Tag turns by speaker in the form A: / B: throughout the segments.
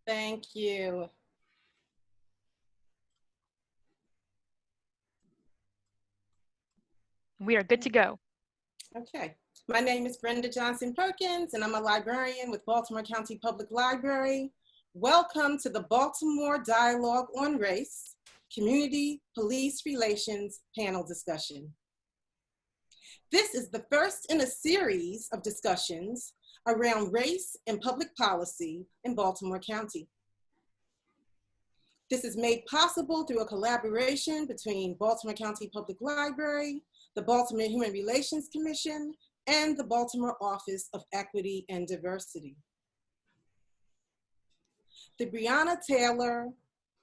A: Thank you.
B: We are good to go.
A: Okay. My name is Brenda Johnson Perkins, and I'm a librarian with Baltimore County Public Library. Welcome to the Baltimore Dialogue on Race, Community Police Relations panel discussion. This is the first in a series of discussions around race and public policy in Baltimore County. This is made possible through a collaboration between Baltimore County Public Library, the Baltimore Human Relations Commission, and the Baltimore Office of Equity and Diversity. The Breonna Taylor,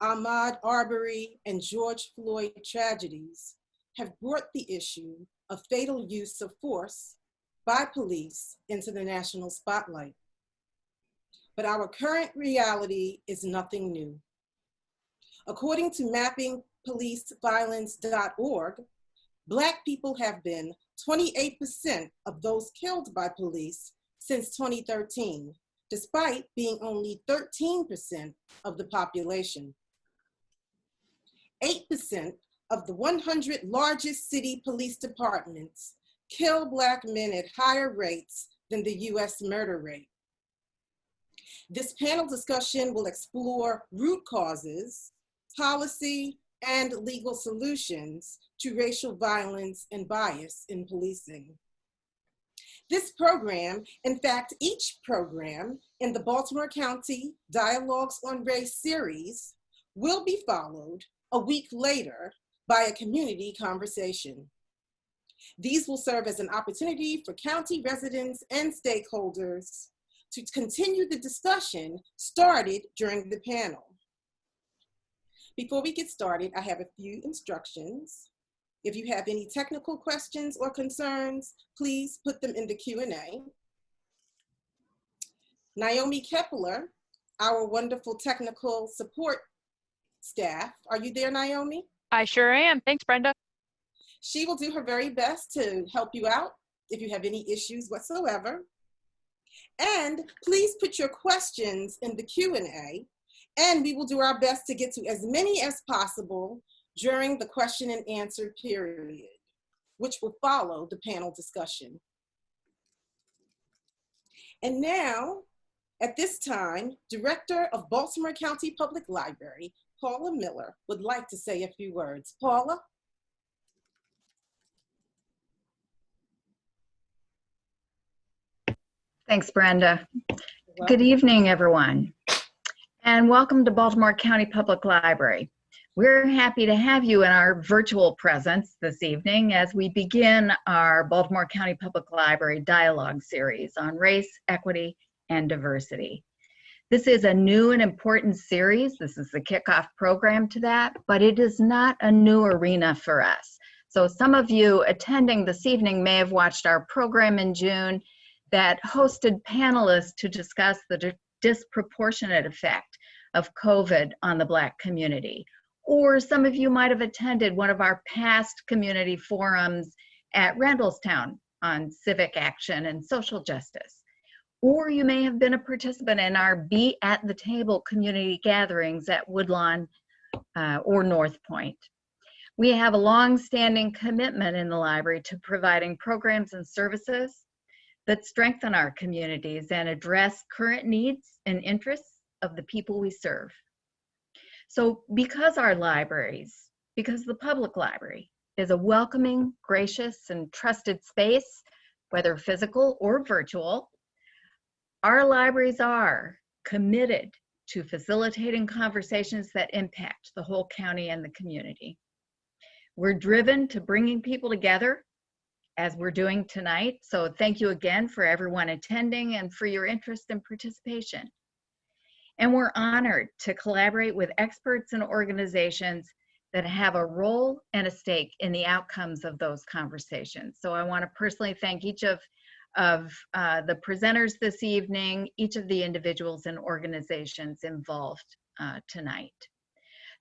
A: Ahmaud Arbery, and George Floyd tragedies have brought the issue of fatal use of force by police into the national spotlight. But our current reality is nothing new. According to mappingpoliceviolence.org, Black people have been 28% of those killed by police since 2013, despite being only 13% of the population. 8% of the 100 largest city police departments kill Black men at higher rates than the US murder rate. This panel discussion will explore root causes, policy, and legal solutions to racial violence and bias in policing. This program, in fact, each program in the Baltimore County Dialogues on Race series will be followed a week later by a community conversation. These will serve as an opportunity for county residents and stakeholders to continue the discussion started during the panel. Before we get started, I have a few instructions. If you have any technical questions or concerns, please put them in the Q&A. Naomi Kepler, our wonderful technical support staff. Are you there, Naomi?
B: I sure am. Thanks, Brenda.
A: She will do her very best to help you out if you have any issues whatsoever. And please put your questions in the Q&A, and we will do our best to get to as many as possible during the question and answer period, which will follow the panel discussion. And now, at this time, Director of Baltimore County Public Library, Paula Miller, would like to say a few words. Paula?
C: Thanks, Brenda. Good evening, everyone, and welcome to Baltimore County Public Library. We're happy to have you in our virtual presence this evening as we begin our Baltimore County Public Library Dialogue series on race, equity, and diversity. This is a new and important series. This is the kickoff program to that, but it is not a new arena for us. So some of you attending this evening may have watched our program in June that hosted panelists to discuss the disproportionate effect of COVID on the Black community. Or some of you might have attended one of our past community forums at Randallstown on civic action and social justice. Or you may have been a participant in our Be at the Table community gatherings at Woodlawn or North Point. We have a long-standing commitment in the library to providing programs and services that strengthen our communities and address current needs and interests of the people we serve. So because the public library is a welcoming, gracious, and trusted space, whether physical or virtual, our libraries are committed to facilitating conversations that impact the whole county and the community. We're driven to bringing people together as we're doing tonight. So thank you again for everyone attending and for your interest and participation. And we're honored to collaborate with experts and organizations that have a role and a stake in the outcomes of those conversations. So I want to personally thank each of the presenters this evening, each of the individuals and organizations involved tonight.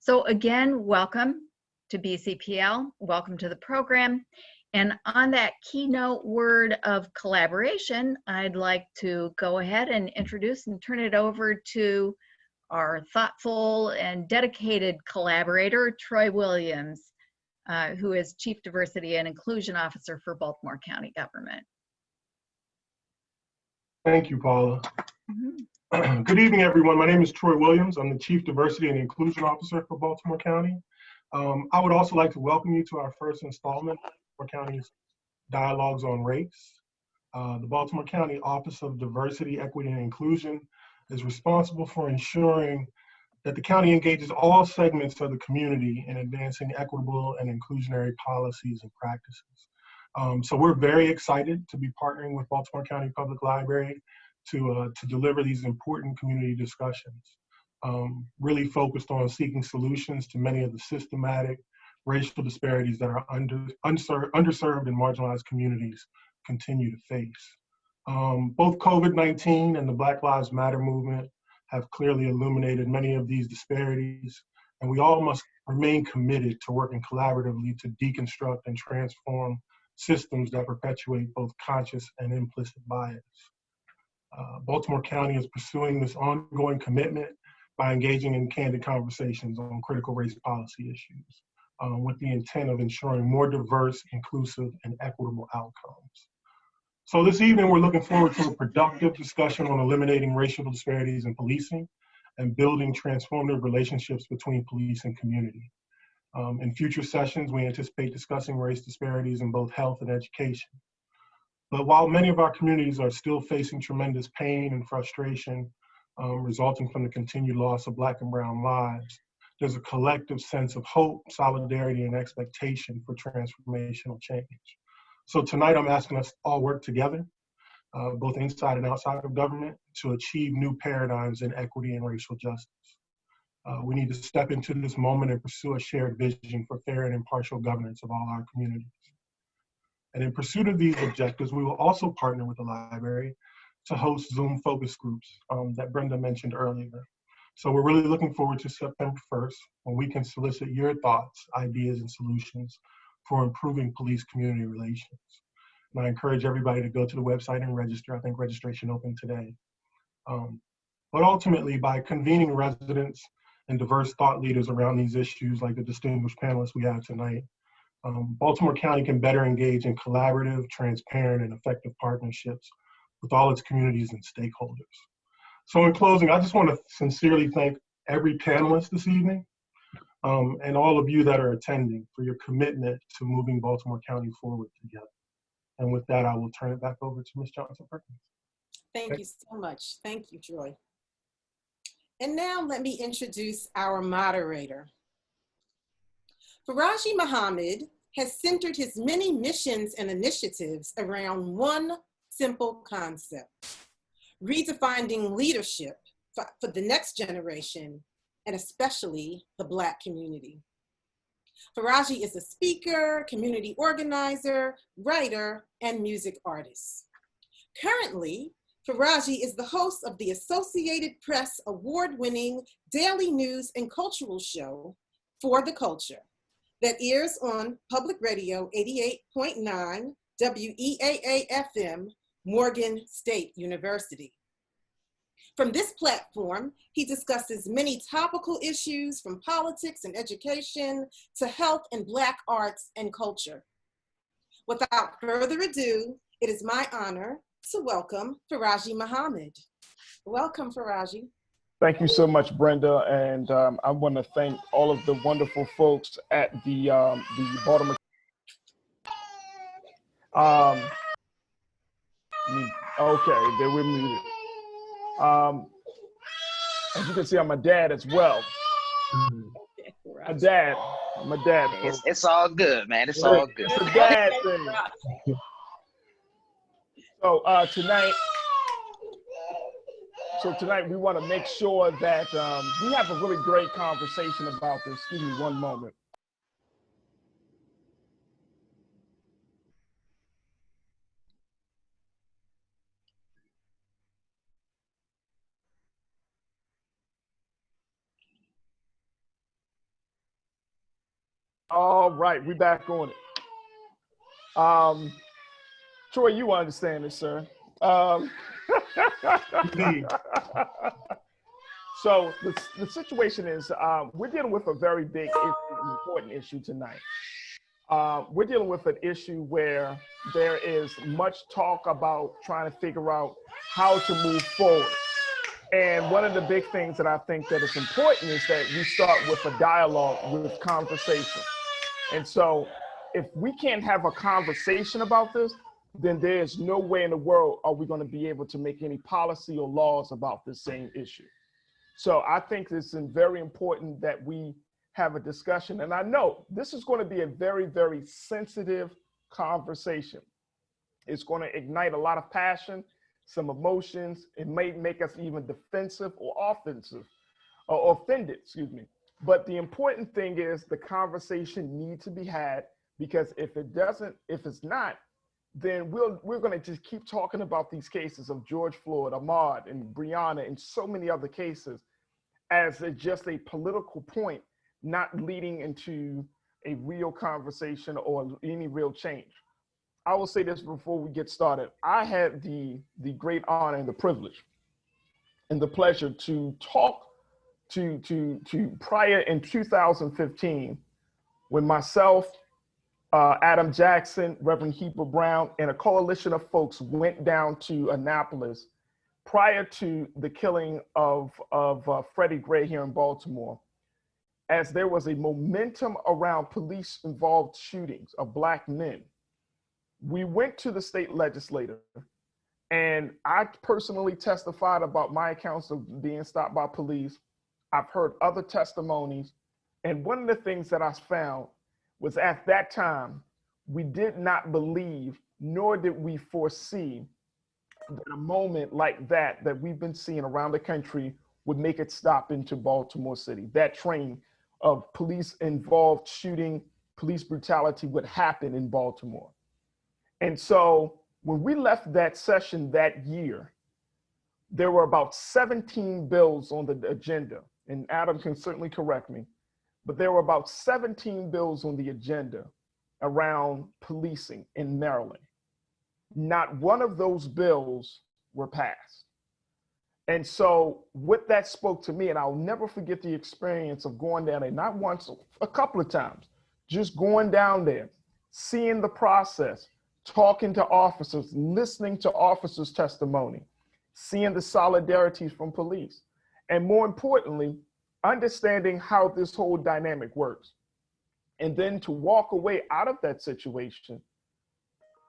C: So again, welcome to BCPL, welcome to the program. And on that keynote word of collaboration, I'd like to go ahead and introduce and turn it over to our thoughtful and dedicated collaborator, Troy Williams, who is Chief Diversity and Inclusion Officer for Baltimore County Government.
D: Thank you, Paula. Good evening, everyone. My name is Troy Williams. I'm the Chief Diversity and Inclusion Officer for Baltimore County. I would also like to welcome you to our first installment of Baltimore County's Dialogs on Race. The Baltimore County Office of Diversity, Equity, and Inclusion is responsible for ensuring that the county engages all segments of the community in advancing equitable and inclusionary policies and practices. So we're very excited to be partnering with Baltimore County Public Library to deliver these important community discussions, really focused on seeking solutions to many of the systematic racial disparities that our underserved and marginalized communities continue to face. Both COVID-19 and the Black Lives Matter movement have clearly illuminated many of these disparities, and we all must remain committed to working collaboratively to deconstruct and transform systems that perpetuate both conscious and implicit bias. Baltimore County is pursuing this ongoing commitment by engaging in candid conversations on critical race policy issues, with the intent of ensuring more diverse, inclusive, and equitable outcomes. So this evening, we're looking forward to a productive discussion on eliminating racial disparities in policing and building transformative relationships between police and community. In future sessions, we anticipate discussing race disparities in both health and education. But while many of our communities are still facing tremendous pain and frustration resulting from the continued loss of Black and Brown lives, there's a collective sense of hope, solidarity, and expectation for transformational change. So tonight I'm asking us to all work together, both inside and outside of government, to achieve new paradigms in equity and racial justice. We need to step into this moment and pursue a shared vision for fair and impartial governance of all our communities. And in pursuit of these objectives, we will also partner with the library to host Zoom focus groups that Brenda mentioned earlier. So we're really looking forward to September 1st, when we can solicit your thoughts, ideas, and solutions for improving police-community relations. And I encourage everybody to go to the website and register. I think registration opened today. But ultimately, by convening residents and diverse thought leaders around these issues, like the distinguished panelists we have tonight, Baltimore County can better engage in collaborative, transparent, and effective partnerships with all its communities and stakeholders. So in closing, I just want to sincerely thank every panelist this evening, and all of you that are attending for your commitment to moving Baltimore County forward together. And with that, I will turn it back over to Ms. Johnson-Perkins.
A: Thank you so much. Thank you, Troy. And now let me introduce our moderator. Farajii Muhammad has centered his many missions and initiatives around one simple concept: redefining leadership for the next generation, and especially the Black community. Farajii is a speaker, community organizer, writer, and music artist. Currently, Farajii is the host of the Associated Press award-winning daily news and cultural show, For the Culture, that airs on Public Radio 88.9 WEAA FM, Morgan State University. From this platform, he discusses many topical issues from politics and education to health and Black arts and culture. Without further ado, it is my honor to welcome Farajii Muhammad. Welcome, Farajii.
E: Thank you so much, Brenda, and I want to thank all of the wonderful folks at the Baltimore. Okay, they were muted. As you can see, I'm a dad as well. My dad.
F: It's all good, man. It's all good.
E: It's a dad thing. So tonight we want to make sure that we have a really great conversation about this. Excuse me one moment. All right, we back on it. Troy, you understand this, sir. So the situation is we're dealing with a very big issue, important issue tonight. We're dealing with an issue where there is much talk about trying to figure out how to move forward. And one of the big things that I think that is important is that we start with a dialogue, with conversation. And so if we can't have a conversation about this, then there's no way in the world are we going to be able to make any policy or laws about this same issue. So I think it's very important that we have a discussion. And I know this is going to be a very, very sensitive conversation. It's going to ignite a lot of passion, some emotions. It may make us even defensive or offensive or offended, excuse me. But the important thing is the conversation needs to be had, because if it's not, then we're going to just keep talking about these cases of George Floyd, Ahmaud, and Breonna, and so many other cases as just a political point, not leading into a real conversation or any real change. I will say this before we get started. I had the great honor and the privilege and the pleasure to talk to prior in 2015 when myself, Adam Jackson, Reverend Heber Brown, and a coalition of folks went down to Annapolis prior to the killing of Freddie Gray here in Baltimore, as there was a momentum around police-involved shootings of Black men. We went to the state legislature, and I personally testified about my accounts of being stopped by police. I've heard other testimonies, and one of the things that I found was at that time, we did not believe, nor did we foresee that a moment like that we've been seeing around the country would make it stop into Baltimore City. That train of police-involved shooting, police brutality would happen in Baltimore. And so when we left that session that year, there were about 17 bills on the agenda, and Adam can certainly correct me, but there were about 17 bills on the agenda around policing in Maryland. Not one of those bills were passed. And so what that spoke to me, and I'll never forget the experience of going down there, not once, a couple of times, just going down there, seeing the process, talking to officers, listening to officers' testimony, seeing the solidarities from police, and more importantly, understanding how this whole dynamic works. And then to walk away out of that situation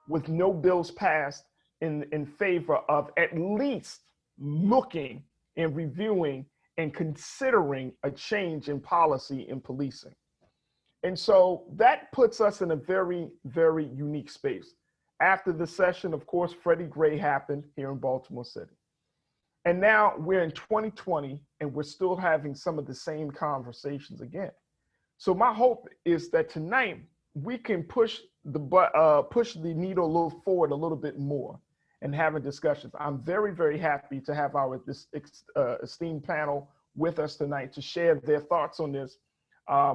E: with no bills passed in favor of at least looking and reviewing and considering a change in policy in policing. And so that puts us in a very, very unique space. After the session, of course, Freddie Gray happened here in Baltimore City. And now we're in 2020 and we're still having some of the same conversations again. So my hope is that tonight we can push the needle a little forward a little bit more and having discussions. I'm very, very happy to have this esteemed panel with us tonight to share their thoughts on this,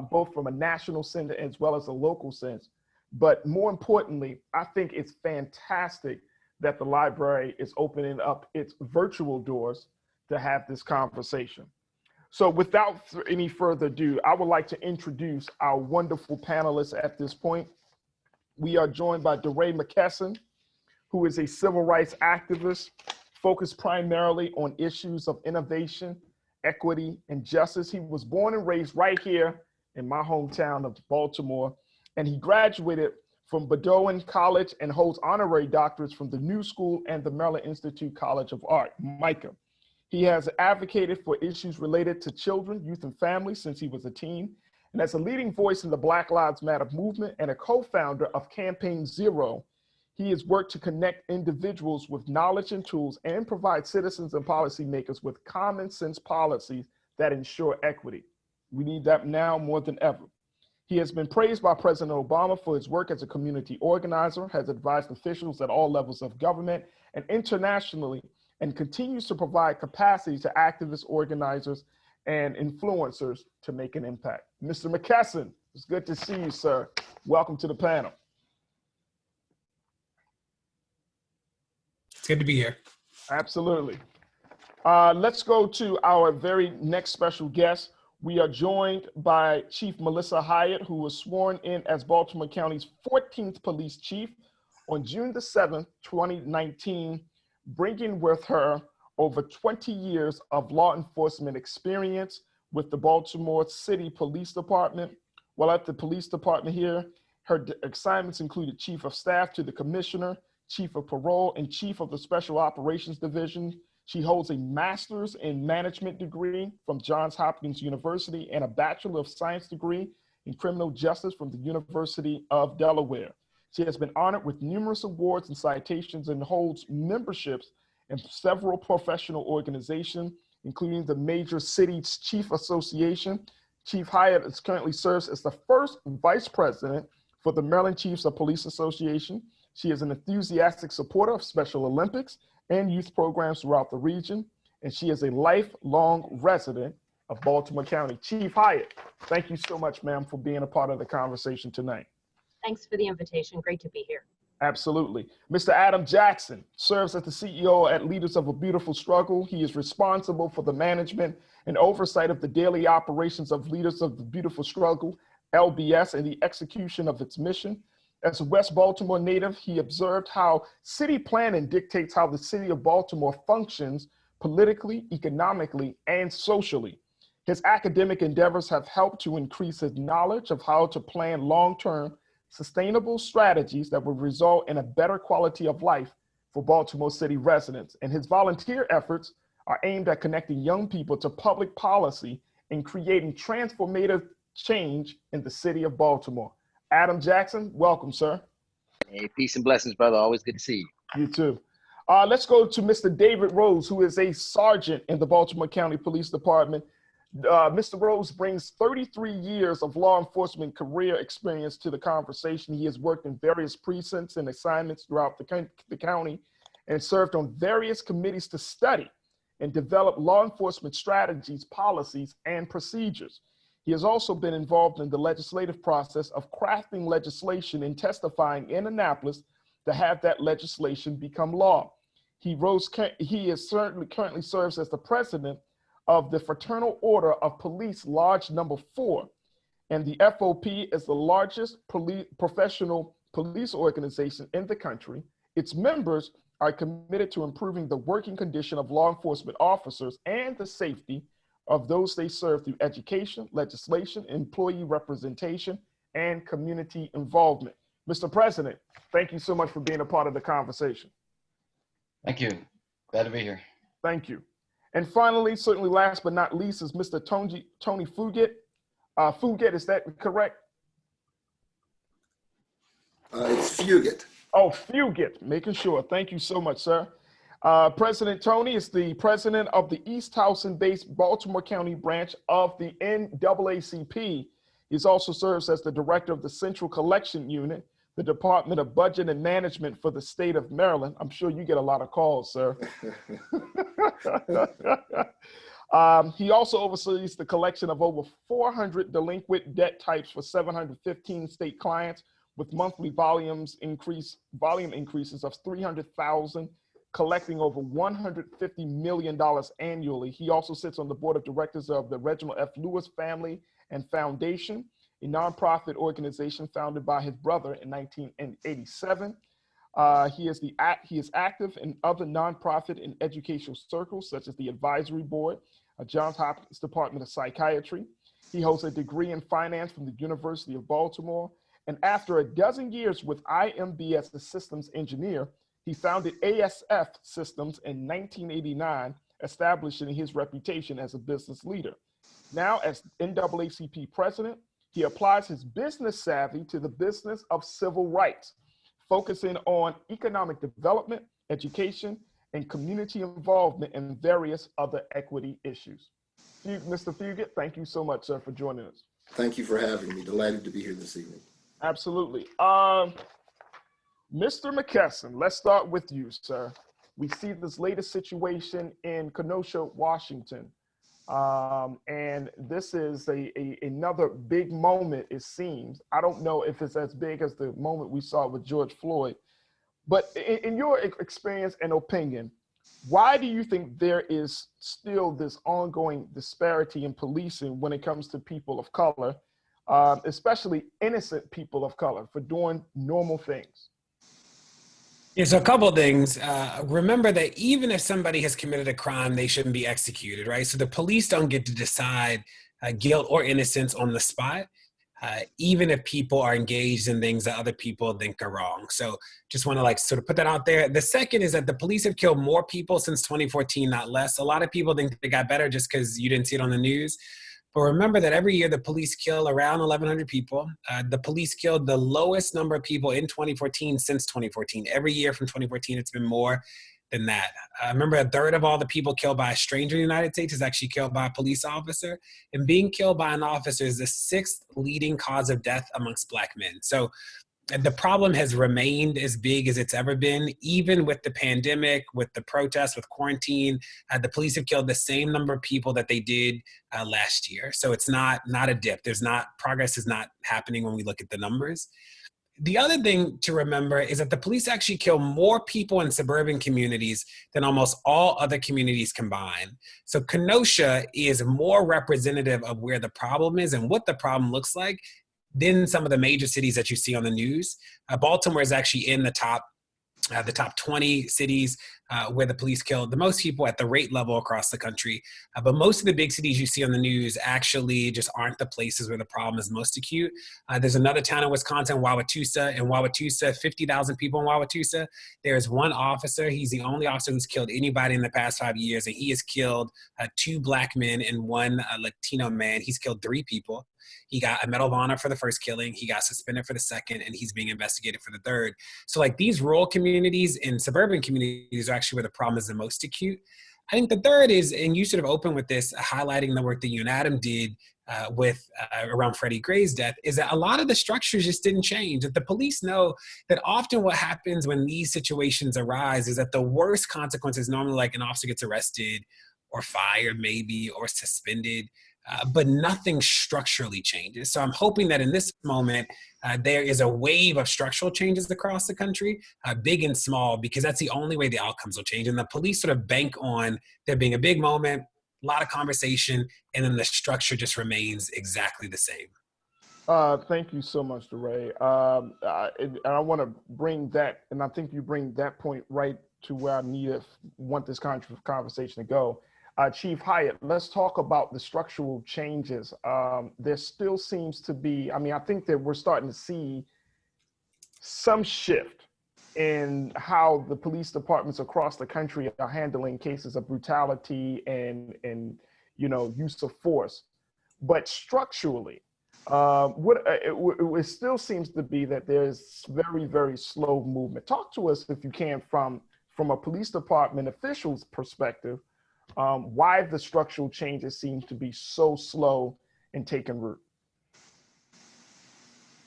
E: both from a national sense as well as a local sense. But more importantly, I think it's fantastic that the library is opening up its virtual doors to have this conversation. So without any further ado, I would like to introduce our wonderful panelists at this point. We are joined by DeRay McKesson, who is a civil rights activist focused primarily on issues of innovation, equity, and justice. He was born and raised right here in my hometown of Baltimore, and he graduated from Bowdoin College and holds honorary doctorates from the New School and the Maryland Institute College of Art, MICA. He has advocated for issues related to children, youth, and families since he was a teen, and as a leading voice in the Black Lives Matter movement and a co-founder of Campaign Zero, he has worked to connect individuals with knowledge and tools and provide citizens and policymakers with common sense policies that ensure equity. We need that now more than ever. He has been praised by President Obama for his work as a community organizer, has advised officials at all levels of government and internationally, and continues to provide capacity to activists, organizers, and influencers to make an impact. Mr. McKesson, it's good to see you, sir. Welcome to the panel.
G: It's good to be here.
E: Absolutely. Let's go to our very next special guest. We are joined by Chief Melissa Hyatt, who was sworn in as Baltimore County's 14th police chief on June the 7th, 2019, bringing with her over 20 years of law enforcement experience with the Baltimore City Police Department. While at the police department here, her assignments included Chief of Staff to the Commissioner, Chief of Parole, and Chief of the Special Operations Division. She holds a master's in management degree from Johns Hopkins University and a Bachelor of Science degree in criminal justice from the University of Delaware. She has been honored with numerous awards and citations and holds memberships in several professional organizations, including the Major Cities Chief Association. Chief Hyatt currently serves as the first vice president for the Maryland Chiefs of Police Association. She is an enthusiastic supporter of Special Olympics and youth programs throughout the region, and she is a lifelong resident of Baltimore County. Chief Hyatt, thank you so much, ma'am, for being a part of the conversation tonight.
G: Thanks for the invitation. Great to be here.
E: Absolutely. Mr. Adam Jackson serves as the CEO at Leaders of a Beautiful Struggle. He is responsible for the management and oversight of the daily operations of Leaders of the Beautiful Struggle, LBS, and the execution of its mission. As a West Baltimore native, he observed how city planning dictates how the city of Baltimore functions politically, economically, and socially. His academic endeavors have helped to increase his knowledge of how to plan long-term sustainable strategies that will result in a better quality of life for Baltimore City residents. And his volunteer efforts are aimed at connecting young people to public policy and creating transformative change in the city of Baltimore. Adam Jackson, welcome, sir.
F: Hey, peace and blessings, brother. Always good to see you.
E: You too. Let's go to Mr. David Rose, who is a sergeant in the Baltimore County Police Department. Mr. Rose brings 33 years of law enforcement career experience to the conversation. He has worked in various precincts and assignments throughout the county and served on various committees to study and develop law enforcement strategies, policies, and procedures. He has also been involved in the legislative process of crafting legislation and testifying in Annapolis to have that legislation become law. He currently serves as the president of the Fraternal Order of Police Lodge Number 4, and the FOP is the largest professional police organization in the country. Its members are committed to improving the working condition of law enforcement officers and the safety of those they serve through education, legislation, employee representation, and community involvement. Mr. President, thank you so much for being a part of the conversation.
H: Thank you. Glad to be here.
E: Thank you. And finally, certainly last but not least, is Mr. Tony Fugett. Fugett, is that correct?
I: It's Fugett.
E: Oh, Fugett, making sure. Thank you so much, sir. President Tony is the president of the East Towson-based Baltimore County branch of the NAACP. He also serves as the director of the Central Collection Unit, the Department of Budget and Management for the state of Maryland. I'm sure you get a lot of calls, sir. He also oversees the collection of over 400 delinquent debt types for 715 state clients, with monthly volume increases of 300,000, collecting over $150 million annually. He also sits on the board of directors of the Reginald F. Lewis Family and Foundation, a nonprofit organization founded by his brother in 1987. He is active in other nonprofit and educational circles, such as the Advisory Board, Johns Hopkins Department of Psychiatry. He holds a degree in finance from the University of Baltimore. And after a dozen years with IMB as the systems engineer, he founded ASF Systems in 1989, establishing his reputation as a business leader. Now, as NAACP president, he applies his business savvy to the business of civil rights, focusing on economic development, education, and community involvement in various other equity issues. Mr. Fugett, thank you so much, sir, for joining us.
I: Thank you for having me. Delighted to be here this evening.
E: Absolutely. Mr. McKesson, let's start with you, sir. We see this latest situation in Kenosha, Washington. And this is another big moment, it seems. I don't know if it's as big as the moment we saw with George Floyd, but in your experience and opinion, Why do you think there is still this ongoing disparity in policing when it comes to people of color, especially innocent people of color, for doing normal things?
J: Yeah, so a couple of things. Remember that even if somebody has committed a crime, they shouldn't be executed, right? So the police don't get to decide guilt or innocence on the spot, even if people are engaged in things that other people think are wrong. So just want to like sort of put that out there. The second is that the police have killed more people since 2014, not less. A lot of people think they got better just because you didn't see it on the news. But remember that every year the police kill around 1,100 people. The police killed the lowest number of people in 2014 since 2014. Every year from 2014, it's been more than that. Remember, a third of all the people killed by a stranger in the United States is actually killed by a police officer. And being killed by an officer is the 6th leading cause of death amongst Black men. So the problem has remained as big as it's ever been, even with the pandemic, with the protests, with quarantine. The police have killed the same number of people that they did last year. So it's not a dip. Progress is not happening when we look at the numbers. The other thing to remember is that the police actually kill more people in suburban communities than almost all other communities combined. So Kenosha is more representative of where the problem is and what the problem looks like than some of the major cities that you see on the news. Baltimore is actually in the top 20 cities where the police killed the most people at the rate level across the country. But most of the big cities you see on the news actually just aren't the places where the problem is most acute. There's another town in Wisconsin, Wauwatosa. In Wauwatosa, 50,000 people in Wauwatosa. There's one officer. He's the only officer who's killed anybody in the past 5 years. And he has killed 2 Black men and 1 Latino man. He's killed 3 people. He got a Medal of Honor for the first killing. He got suspended for the second, and he's being investigated for the third. So like these rural communities and suburban communities are actually where the problem is the most acute. I think the third is, and you sort of opened with this, highlighting the work that you and Adam did around Freddie Gray's death, is that a lot of the structures just didn't change. That the police know that often what happens when these situations arise is that the worst consequences normally like an officer gets arrested or fired maybe or suspended. But nothing structurally changes. So I'm hoping that in this moment, there is a wave of structural changes across the country, big and small, because that's the only way the outcomes will change. And the police sort of bank on there being a big moment, a lot of conversation, and then the structure just remains exactly the same.
E: Thank you so much, DeRay. And I want to bring that, and I think you bring that point right to where I want this conversation to go. Chief Hyatt, let's talk about the structural changes. There still seems to be, I think that we're starting to see some shift in how the police departments across the country are handling cases of brutality and use of force. But structurally, it still seems to be that there's very, very slow movement. Talk to us, if you can, from a police department official's perspective, why the structural changes seem to be so slow in taking root.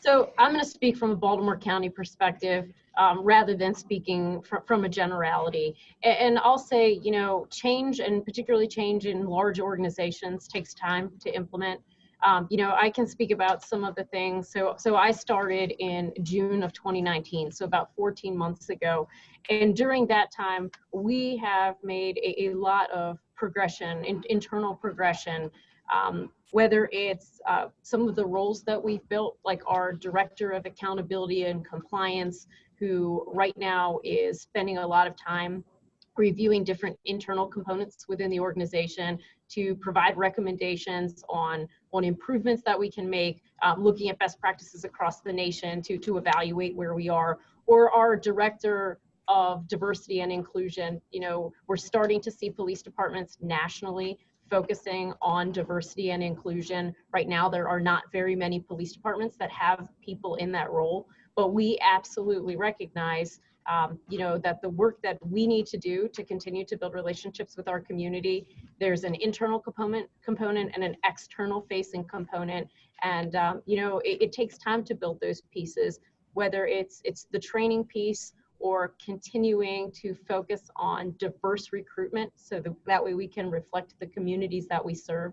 G: So I'm going to speak from a Baltimore County perspective rather than speaking from a generality. And I'll say, change, and particularly change in large organizations, takes time to implement. I can speak about some of the things. So I started in June of 2019, so about 14 months ago. And during that time, we have made a lot of progression, internal progression, whether it's some of the roles that we've built, like our Director of Accountability and Compliance, who right now is spending a lot of time reviewing different internal components within the organization to provide recommendations on improvements that we can make, looking at best practices across the nation to evaluate where we are, or our Director of Diversity and Inclusion. We're starting to see police departments nationally focusing on diversity and inclusion. Right now, there are not very many police departments that have people in that role, but we absolutely recognize that the work that we need to do to continue to build relationships with our community, there's an internal component and an external facing component. And, it takes time to build those pieces, whether it's the training piece or continuing to focus on diverse recruitment so that way we can reflect the communities that we serve.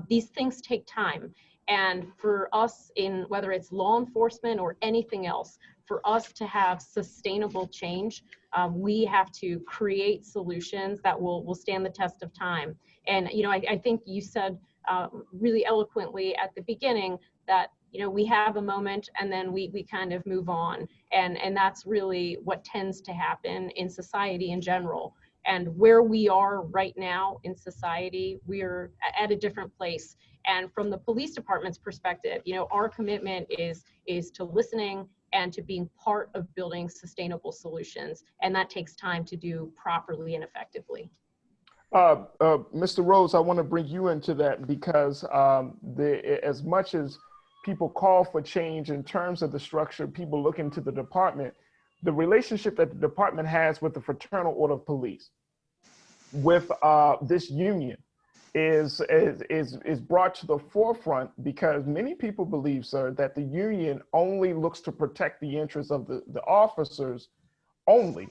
G: These things take time. And for us, in whether it's law enforcement or anything else, for us to have sustainable change, we have to create solutions that will stand the test of time. And I think you said really eloquently at the beginning that we have a moment and then we kind of move on, and that's really what tends to happen in society in general. And where we are right now in society, we're at a different place. And from the police department's perspective, our commitment is to listening and to being part of building sustainable solutions. And that takes time to do properly and effectively.
E: Mr. Rose, I want to bring you into that because as much as people call for change in terms of the structure, people look into the department, the relationship that the department has with the Fraternal Order of Police, with this union, is brought to the forefront because many people believe, sir, that the union only looks to protect the interests of the officers only,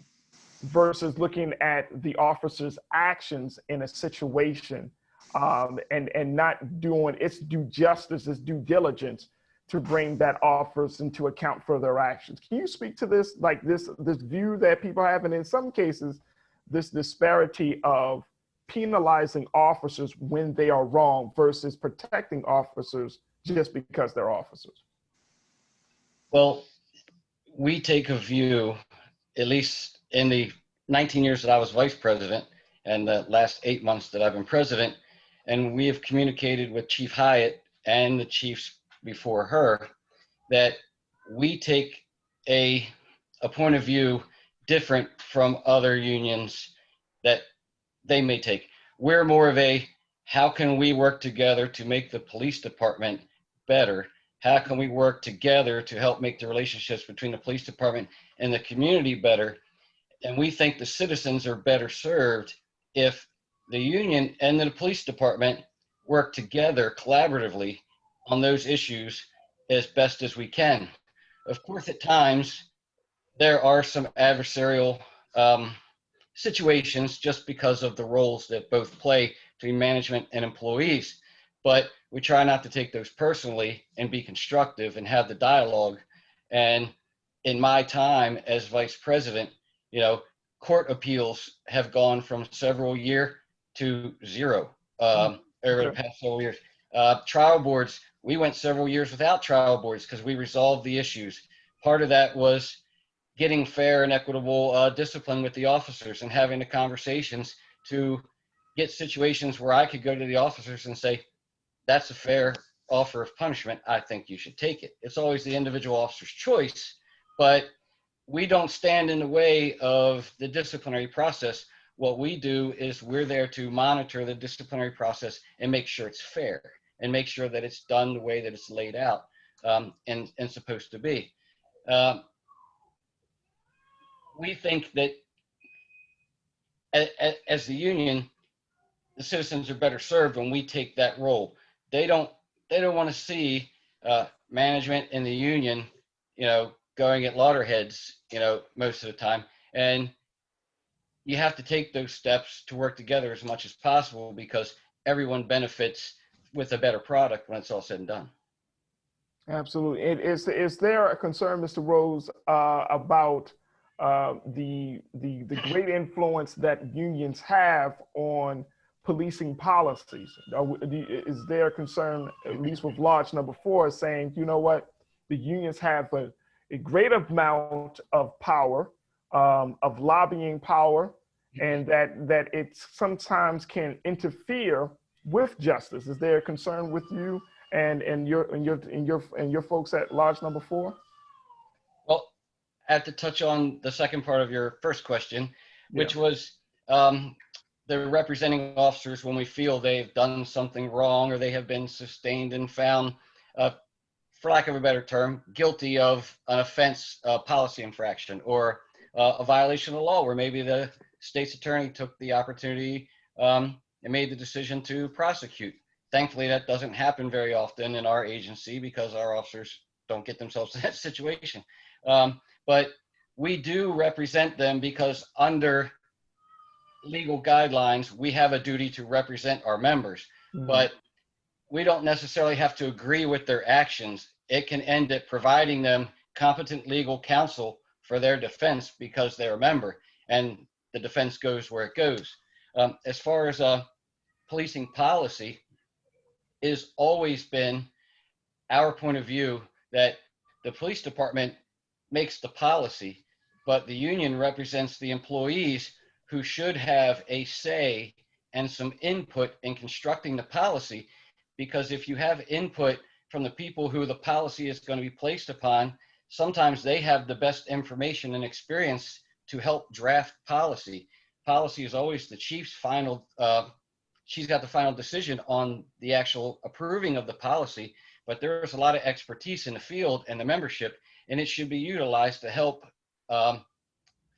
E: versus looking at the officer's actions in a situation and not doing its due justice, its due diligence to bring that officer into account for their actions. Can you speak to this, like this view that people have, and in some cases, this disparity of penalizing officers when they are wrong versus protecting officers just because they're officers?
H: Well, we take a view, at least in the 19 years that I was vice president and the last 8 months that I've been president, and we have communicated with Chief Hyatt and the chiefs before her, that we take a point of view different from other unions that they may take. We're more of a, how can we work together to make the police department better? How can we work together to help make the relationships between the police department and the community better? And we think the citizens are better served if the union and the police department work together collaboratively on those issues as best as we can. Of course, at times, there are some adversarial situations just because of the roles that both play between management and employees. But we try not to take those personally and be constructive and have the dialogue. And in my time as vice president, court appeals have gone from several years to zero over the past several years. Trial boards, we went several years without trial boards because we resolved the issues. Part of that was getting fair and equitable discipline with the officers and having the conversations to get situations where I could go to the officers and say, that's a fair offer of punishment. I think you should take it. It's always the individual officer's choice, but we don't stand in the way of the disciplinary process. What we do is we're there to monitor the disciplinary process and make sure it's fair and make sure that it's done the way that it's laid out and supposed to be. We think that as the union, the citizens are better served when we take that role. They don't want to see management in the union, going at loggerheads, most of the time. And you have to take those steps to work together as much as possible because everyone benefits with a better product when it's all said and done.
E: Absolutely. Is there a concern, Mr. Rose, about the great influence that unions have on policing policies? Is there a concern, at least with Lodge number 4, saying, you know what, the unions have a great amount of power, of lobbying power, and that it sometimes can interfere with justice? Is there a concern with you and your folks at Lodge number 4?
H: Well, I have to touch on the second part of your first question, which was the representing officers when we feel they've done something wrong or they have been sustained and found, for lack of a better term, guilty of an offense, policy infraction, or a violation of the law where maybe the state's attorney took the opportunity and made the decision to prosecute. Thankfully, that doesn't happen very often in our agency because our officers don't get themselves in that situation. But we do represent them because under legal guidelines, we have a duty to represent our members. Mm-hmm. But we don't necessarily have to agree with their actions. It can end at providing them competent legal counsel for their defense because they're a member, and the defense goes where it goes. As far as policing policy, it has always been our point of view that the police department makes the policy, but the union represents the employees who should have a say and some input in constructing the policy. Because if you have input from the people who the policy is going to be placed upon, sometimes they have the best information and experience to help draft policy. Policy is always the chief's final, she's got the final decision on the actual approving of the policy, but there's a lot of expertise in the field and the membership, and it should be utilized to help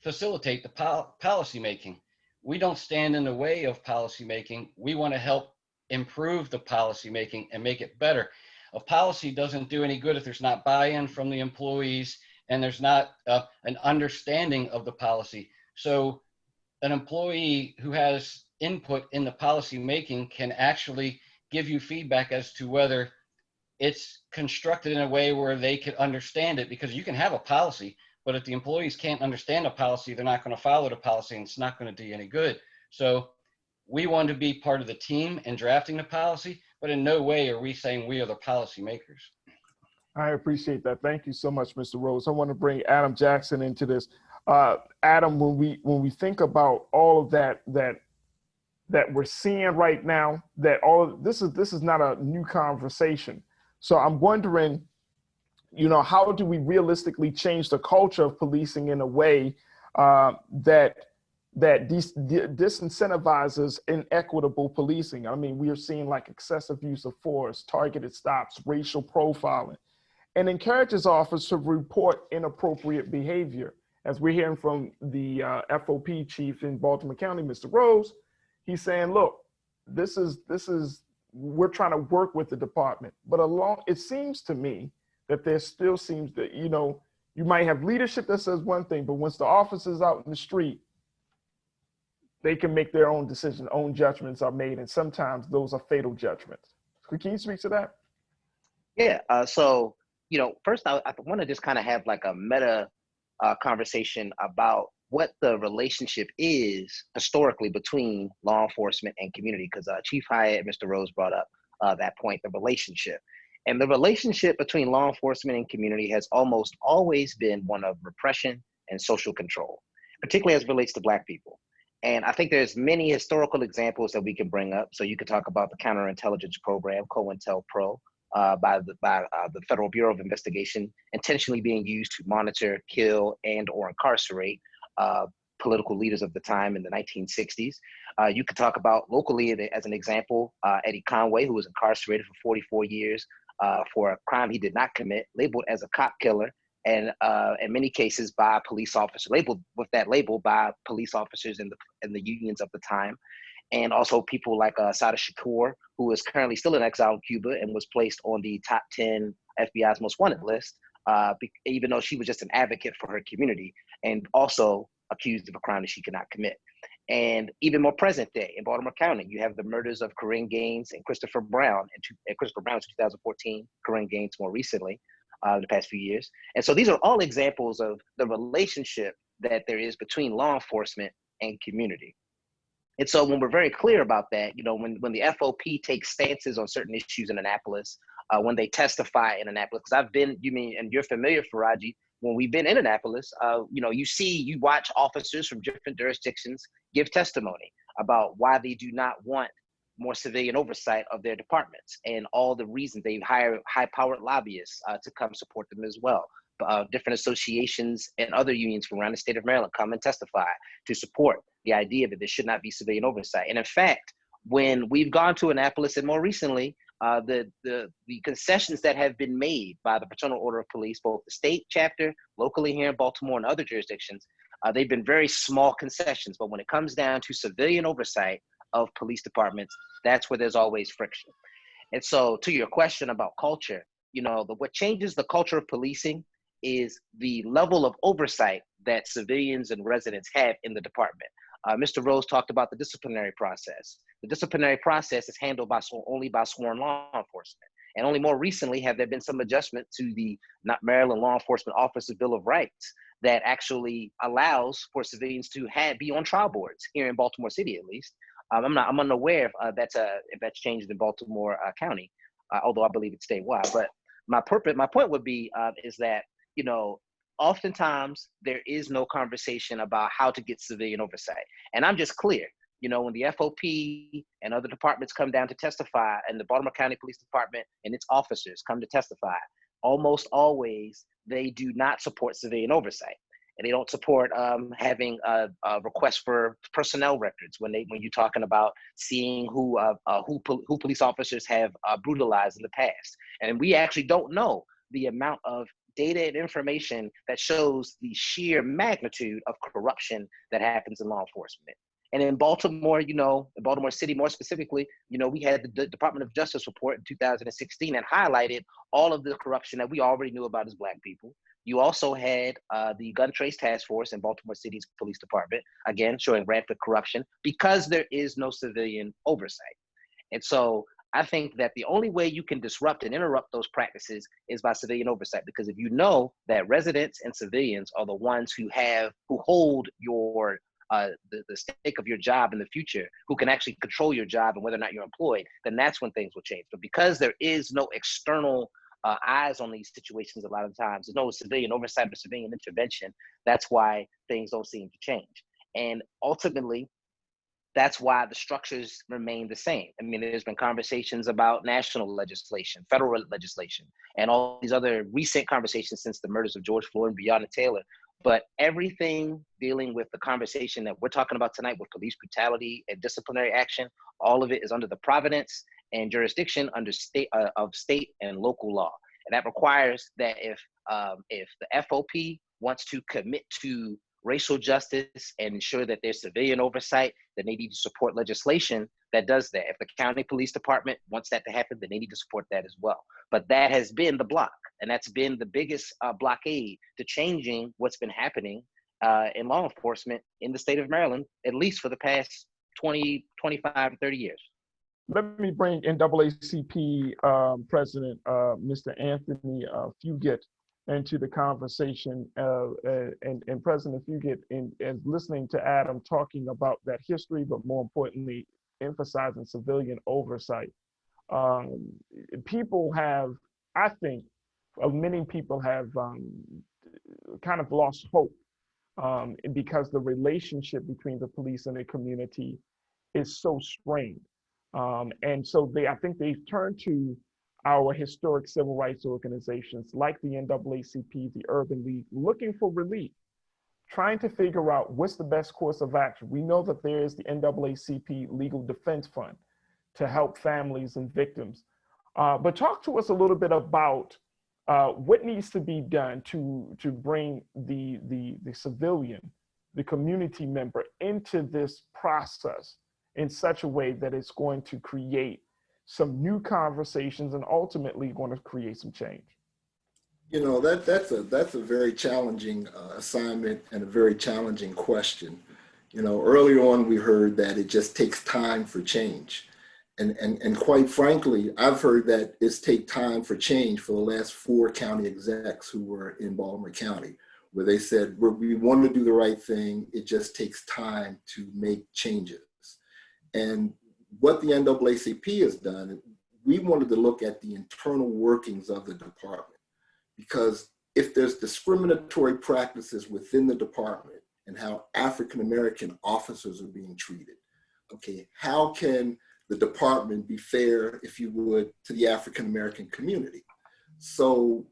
H: facilitate the policy making. We don't stand in the way of policy making. We want to help improve the policy making and make it better. A policy doesn't do any good if there's not buy-in from the employees and there's not an understanding of the policy. So an employee who has input in the policy making can actually give you feedback as to whether it's constructed in a way where they could understand it, because you can have a policy, but if the employees can't understand a policy, they're not going to follow the policy and it's not going to do any good. So we want to be part of the team in drafting the policy, but in no way are we saying we are the policy makers.
E: I appreciate that. Thank you so much, Mr. Rose. I want to bring Adam Jackson into this. Adam, when we think about all of that we're seeing right now, that all of this is not a new conversation. So I'm wondering, how do we realistically change the culture of policing in a way that disincentivizes inequitable policing? I mean, we are seeing like excessive use of force, targeted stops, racial profiling, and encourages officers to report inappropriate behavior. As we're hearing from the FOP chief in Baltimore County, Mr. Rose, he's saying, look, we're trying to work with the department, but it seems to me that there still seems that, you might have leadership that says one thing, but once the officers out in the street, they can make their own decision, own judgments are made, and sometimes those are fatal judgments. Can you speak to that?
F: Yeah, so, first I want to just kind of have like a meta conversation about what the relationship is historically between law enforcement and community, because Chief Hyatt, Mr. Rose brought up that point, the relationship. And the relationship between law enforcement and community has almost always been one of repression and social control, particularly as it relates to Black people. And I think there's many historical examples that we can bring up. So you could talk about the counterintelligence program, COINTELPRO, by the Federal Bureau of Investigation, intentionally being used to monitor, kill, and or incarcerate political leaders of the time in the 1960s. You could talk about locally, as an example, Eddie Conway, who was incarcerated for 44 years for a crime he did not commit, labeled as a cop killer, and in many cases by police officers, labeled with that label by police officers in the unions of the time. And also people like Sada Shakur, who is currently still in exile in Cuba and was placed on the top 10 FBI's most wanted list, even though she was just an advocate for her community and also accused of a crime that she could not commit. And even more present day in Baltimore County, you have the murders of Corinne Gaines and Christopher Brown, in 2014, Corinne Gaines more recently, the past few years. And so these are all examples of the relationship that there is between law enforcement and community. And so when we're very clear about that, when the FOP takes stances on certain issues in Annapolis, when they testify in Annapolis, because and you're familiar, Farajii, when we've been in Annapolis, you watch officers from different jurisdictions give testimony about why they do not want more civilian oversight of their departments and all the reasons they hire high-powered lobbyists to come support them as well. Different associations and other unions from around the state of Maryland come and testify to support the idea that there should not be civilian oversight. And in fact, when we've gone to Annapolis and more recently, the concessions that have been made by the Fraternal Order of Police, both the state chapter, locally here in Baltimore and other jurisdictions, they've been very small concessions. But when it comes down to civilian oversight of police departments, that's where there's always friction. And so to your question about culture, what changes the culture of policing is the level of oversight that civilians and residents have in the department. Mr. Rose talked about the disciplinary process. The disciplinary process is handled only by sworn law enforcement. And only more recently have there been some adjustment to the Maryland Law Enforcement Officers Bill of Rights that actually allows for civilians to be on trial boards here in Baltimore City, at least. I'm unaware if that's changed in Baltimore County, although I believe it's statewide. But my point would be is that, you know, oftentimes there is no conversation about how to get civilian oversight. And I'm just clear, you know, when the FOP and other departments come down to testify, and the Baltimore County Police Department and its officers come to testify, almost always they do not support civilian oversight. And they don't support having a request for personnel records when you're talking about seeing who police officers have brutalized in the past. And we actually don't know the amount of data and information that shows the sheer magnitude of corruption that happens in law enforcement. And in Baltimore, you know, in Baltimore City more specifically, you know, we had the Department of Justice report in 2016 that highlighted all of the corruption that we already knew about as Black people. You also had the Gun Trace Task Force in Baltimore City's police department, again, showing rampant corruption because there is no civilian oversight. And so I think that the only way you can disrupt and interrupt those practices is by civilian oversight, because if you know that residents and civilians are the ones who hold your the stake of your job in the future, who can actually control your job and whether or not you're employed, then that's when things will change. But because there is no external eyes on these situations, a lot of times there's no civilian oversight or civilian intervention, that's why things don't seem to change. And ultimately, that's why the structures remain the same. I mean, there's been conversations about national legislation, federal legislation, and all these other recent conversations since the murders of George Floyd and Breonna Taylor. But everything dealing with the conversation that we're talking about tonight with police brutality and disciplinary action, all of it is under the providence and jurisdiction under state and local law. And that requires that if the FOP wants to commit to racial justice and ensure that there's civilian oversight, then they need to support legislation that does that. If the county police department wants that to happen, then they need to support that as well. But that has been the block, and that's been the biggest blockade to changing what's been happening in law enforcement in the state of Maryland, at least for the past 20, 25, 30 years.
E: Let me bring NAACP President, Mr. Anthony Fugett, into the conversation, and President Fugett, and listening to Adam talking about that history, but more importantly, emphasizing civilian oversight. People have, I think, many people have kind of lost hope because the relationship between the police and the community is so strained. And so I think they've turned to our historic civil rights organizations like the NAACP, the Urban League, looking for relief, trying to figure out what's the best course of action. We know that there is the NAACP Legal Defense Fund to help families and victims. But talk to us a little bit about what needs to be done to bring the civilian, the community member into this process in such a way that it's going to create some new conversations and ultimately going to create some change.
I: You know, that's a very challenging assignment and a very challenging question. You know, early on we heard that it just takes time for change. And quite frankly, I've heard that it's take time for change for the last 4 county execs who were in Baltimore County, where they said, we want to do the right thing, it just takes time to make changes. And what the NAACP has done, we wanted to look at the internal workings of the department, because if there's discriminatory practices within the department and how African-American officers are being treated, okay, how can the department be fair, if you would, to the African-American community? So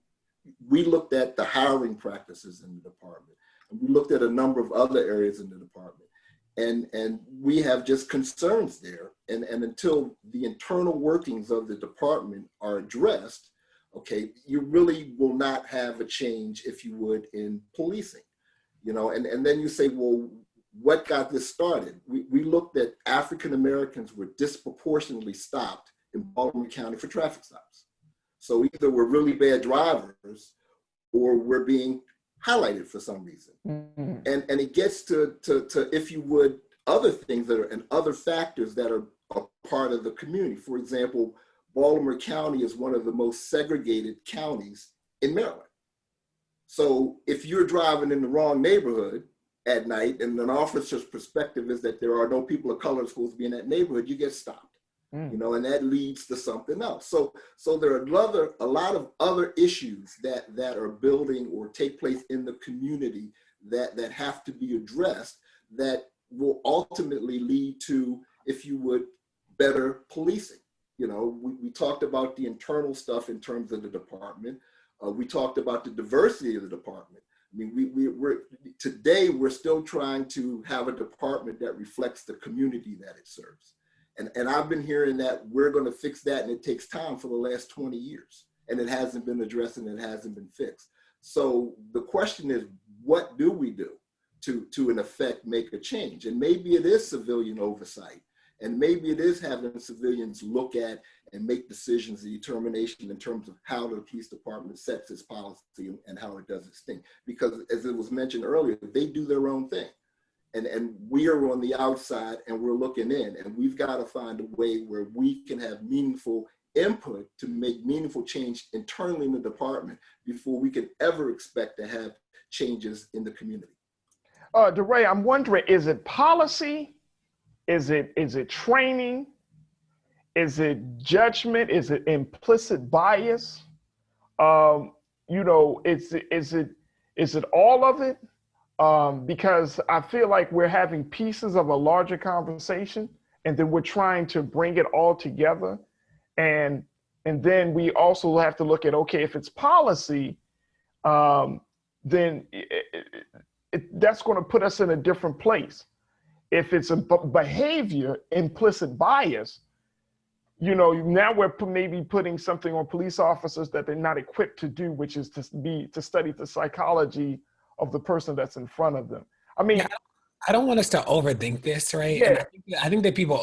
I: we looked at the hiring practices in the department, and we looked at a number of other areas in the department. And we have just concerns there. And until the internal workings of the department are addressed, okay, you really will not have a change, if you would, in policing. You know, and then you say, well, what got this started? We looked at African Americans were disproportionately stopped in Baltimore County for traffic stops. So either we're really bad drivers or we're being highlighted for some reason. Mm-hmm. And it gets to, if you would, other things that are, and other factors that are a part of the community. For example, Baltimore County is one of the most segregated counties in Maryland. So if you're driving in the wrong neighborhood at night and an officer's perspective is that there are no people of color supposed to be in that neighborhood, you get stopped. You know, and that leads to something else. So there are a lot of other issues that are building or take place in the community that have to be addressed that will ultimately lead to, if you would, better policing. You know, we talked about the internal stuff in terms of the department. We talked about the diversity of the department. I mean, today we're still trying to have a department that reflects the community that it serves. And I've been hearing that we're going to fix that, and it takes time for the last 20 years, and it hasn't been addressed and it hasn't been fixed. So the question is, what do we do to in effect make a change? And maybe it is civilian oversight, and maybe it is having civilians look at and make decisions and determination in terms of how the police department sets its policy and how it does its thing. Because as it was mentioned earlier, they do their own thing. And we are on the outside and we're looking in, and we've got to find a way where we can have meaningful input to make meaningful change internally in the department before we can ever expect to have changes in the community.
E: DeRay, I'm wondering, is it policy? Is it training? Is it judgment? Is it implicit bias? You know, is it all of it? Because I feel like we're having pieces of a larger conversation, and then we're trying to bring it all together. And then we also have to look at, okay, if it's policy, then that's going to put us in a different place. If it's a behavior, implicit bias, you know, now we're maybe putting something on police officers that they're not equipped to do, which is to study the psychology of the person that's in front of them. I mean,
J: I don't want us to overthink this, right?
E: Yeah.
J: And I think that people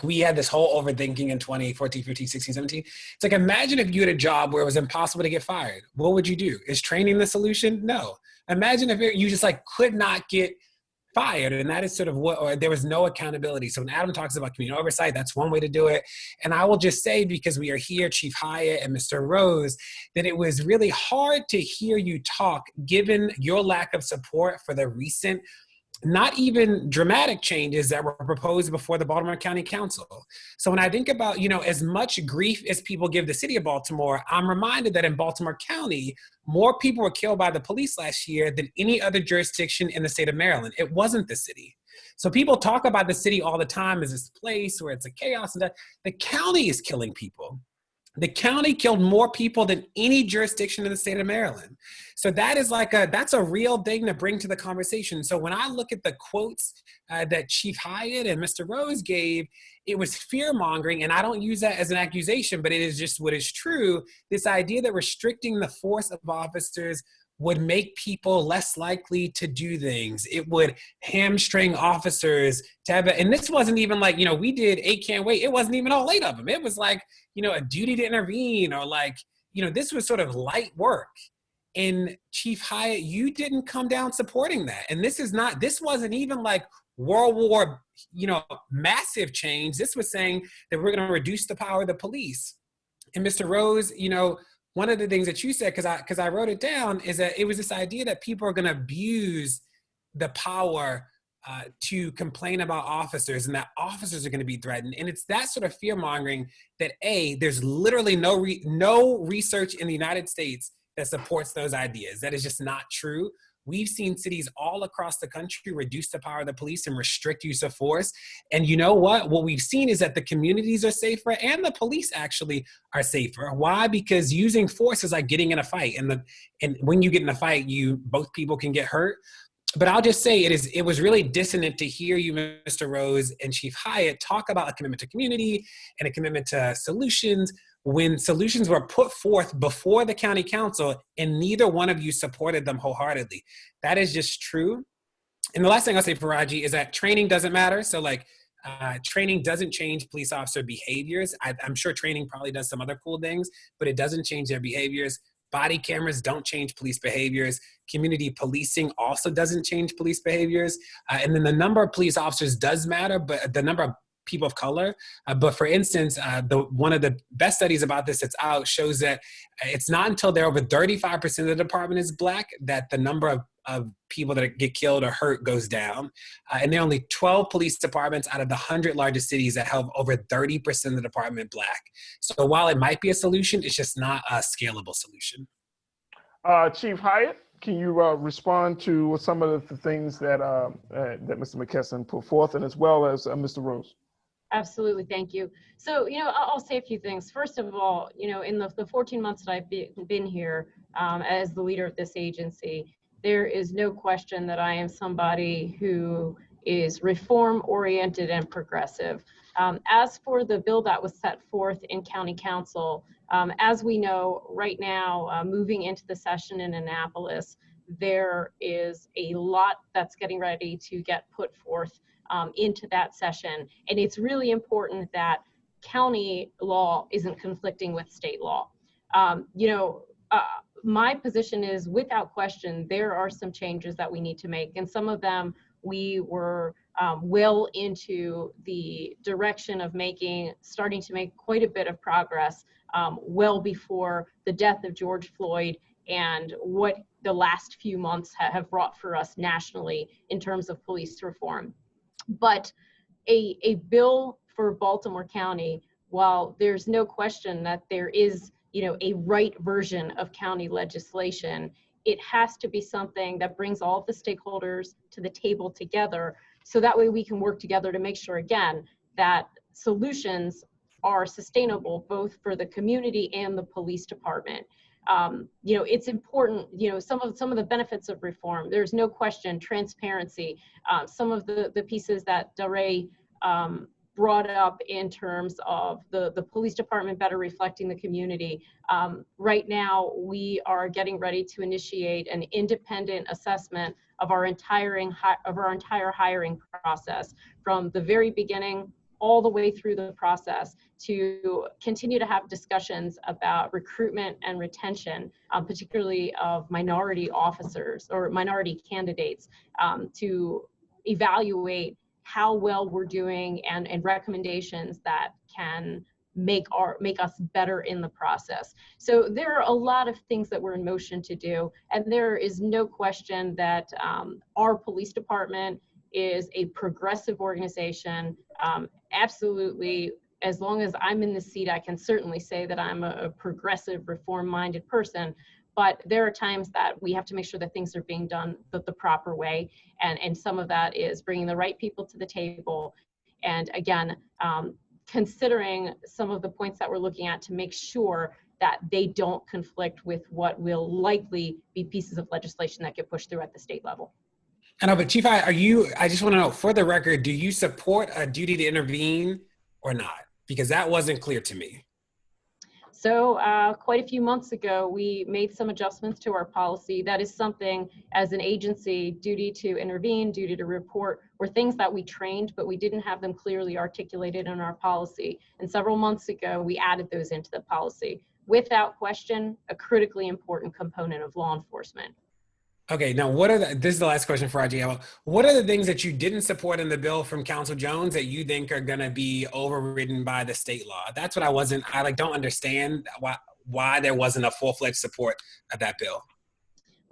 J: we had this whole overthinking in 2014, 15, 16, 17. It's like, imagine if you had a job where it was impossible to get fired. What would you do? Is training the solution? No. Imagine if you just could not get fired, and that is sort of or there was no accountability. So when Adam talks about community oversight, that's one way to do it. And I will just say, because we are here, Chief Hyatt and Mr. Rose, that it was really hard to hear you talk, given your lack of support for the recent, not even dramatic changes that were proposed before the Baltimore County Council. So when I think about, as much grief as people give the city of Baltimore, I'm reminded that in Baltimore County, more people were killed by the police last year than any other jurisdiction in the state of Maryland. It wasn't the city. So people talk about the city all the time as this place where it's a chaos and that. The county is killing people. The county killed more people than any jurisdiction in the state of Maryland. So that is that's a real thing to bring to the conversation. So when I look at the quotes that Chief Hyatt and Mr. Rose gave, it was fear-mongering, and I don't use that as an accusation, but it is just what is true. This idea that restricting the force of officers would make people less likely to do things. It would hamstring officers to have and this wasn't even we did 8 Can't Wait. It wasn't even all 8 of them. It was a duty to intervene, or this was sort of light work. And Chief Hyatt, you didn't come down supporting that. And this wasn't even World War, massive change. This was saying that we're gonna reduce the power of the police. And Mr. Rose, one of the things that you said, because I wrote it down, is that it was this idea that people are gonna abuse the power to complain about officers, and that officers are going to be threatened. And it's that sort of fear mongering that there's literally no research in the United States that supports those ideas. That is just not true. We've seen cities all across the country reduce the power of the police and restrict use of force. And you know what? What we've seen is that the communities are safer and the police actually are safer. Why? Because using force is like getting in a fight. And when you get in a fight, both people can get hurt. But I'll just say it was really dissonant to hear you, Mr. Rose and Chief Hyatt, talk about a commitment to community and a commitment to solutions when solutions were put forth before the county council and neither one of you supported them wholeheartedly. That is just true. And the last thing I'll say, Farajii, is that training doesn't matter. So training doesn't change police officer behaviors. I'm sure training probably does some other cool things, but it doesn't change their behaviors. Body cameras don't change police behaviors. Community policing also doesn't change police behaviors. And then the number of police officers does matter, but the number of people of color. But for instance, one of the best studies about this that's out shows that it's not until they're over 35% of the department is Black that the number of people that get killed or hurt goes down. And there are only 12 police departments out of the 100 largest cities that have over 30% of the department Black. So while it might be a solution, it's just not a scalable solution.
E: Chief Hyatt, can you respond to some of the things that Mr. McKesson put forth, and as well as Mr. Rose?
G: Absolutely, thank you. So, I'll say a few things. First of all, in the 14 months that I've been here as the leader of this agency, there is no question that I am somebody who is reform-oriented and progressive. As for the bill that was set forth in County Council, as we know right now, moving into the session in Annapolis, there is a lot that's getting ready to get put forth into that session. And it's really important that county law isn't conflicting with state law. My position is, without question, there are some changes that we need to make. And some of them we were well into the direction of starting to make quite a bit of progress well before the death of George Floyd and what the last few months have brought for us nationally in terms of police reform. But a bill for Baltimore County, while there's no question that there is a right version of county legislation, it has to be something that brings all of the stakeholders to the table together, so that way we can work together to make sure, again, that solutions are sustainable both for the community and the police department. It's important, some of the benefits of reform, there's no question, transparency, some of the pieces that Dare brought up in terms of the police department better reflecting the community. Right now, we are getting ready to initiate an independent assessment of our entire hiring process, from the very beginning all the way through the process, to continue to have discussions about recruitment and retention, particularly of minority officers or minority candidates, to evaluate how well we're doing and recommendations that can make us better in the process. So there are a lot of things that we're in motion to do, and there is no question that our police department is a progressive organization. Absolutely, as long as I'm in the seat, I can certainly say that I'm a progressive, reform-minded person. But there are times that we have to make sure that things are being done the proper way. And some of that is bringing the right people to the table. And again, considering some of the points that we're looking at to make sure that they don't conflict with what will likely be pieces of legislation that get pushed through at the state level.
J: I know, but Chief, I just want to know, for the record, do you support a duty to intervene or not? Because that wasn't clear to me.
G: So quite a few months ago, we made some adjustments to our policy. That is something, as an agency, duty to intervene, duty to report, were things that we trained, but we didn't have them clearly articulated in our policy. And several months ago, we added those into the policy. Without question, a critically important component of law enforcement.
J: Okay, now this is the last question for Farajii. What are the things that you didn't support in the bill from Council Jones that you think are gonna be overridden by the state law? That's what I don't understand why there wasn't a full-fledged support of that bill.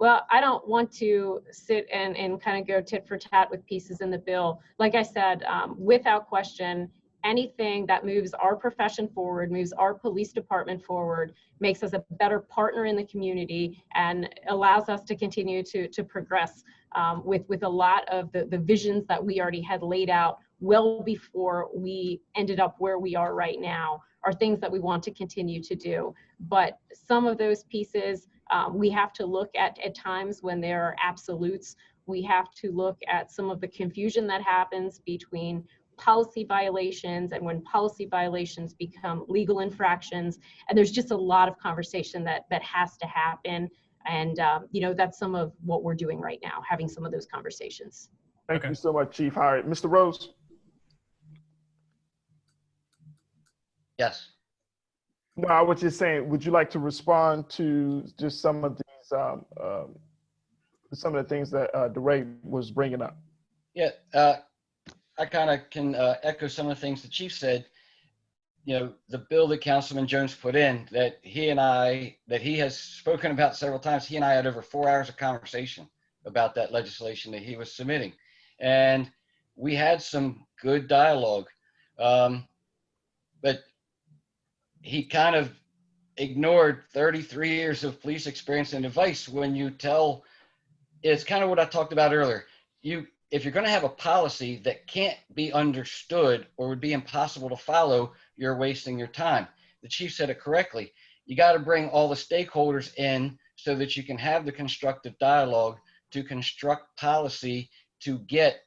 G: Well, I don't want to sit and kind of go tit for tat with pieces in the bill. Like I said, without question, anything that moves our profession forward, moves our police department forward, makes us a better partner in the community and allows us to continue to progress with a lot of the visions that we already had laid out well before we ended up where we are right now, are things that we want to continue to do. But some of those pieces, we have to look at times when there are absolutes. We have to look at some of the confusion that happens between policy violations and when policy violations become legal infractions. And there's just a lot of conversation that has to happen. And that's some of what we're doing right now, having some of those conversations.
E: Thank you so much, Chief Hyatt. Mr. Rose?
H: Yes.
E: No, I was just saying, would you like to respond to just some of these, some of the things that DeRay was bringing up?
H: Yeah, I kind of can echo some of the things the chief said. You know, the bill that Councilman Jones put in that he has spoken about several times, he and I had over 4 hours of conversation about that legislation that he was submitting. And we had some good dialogue. But he kind of ignored 33 years of police experience and advice when you tell, it's kind of what I talked about earlier. If you're going to have a policy that can't be understood or would be impossible to follow, you're wasting your time. The chief said it correctly. You got to bring all the stakeholders in so that you can have the constructive dialogue to construct policy to get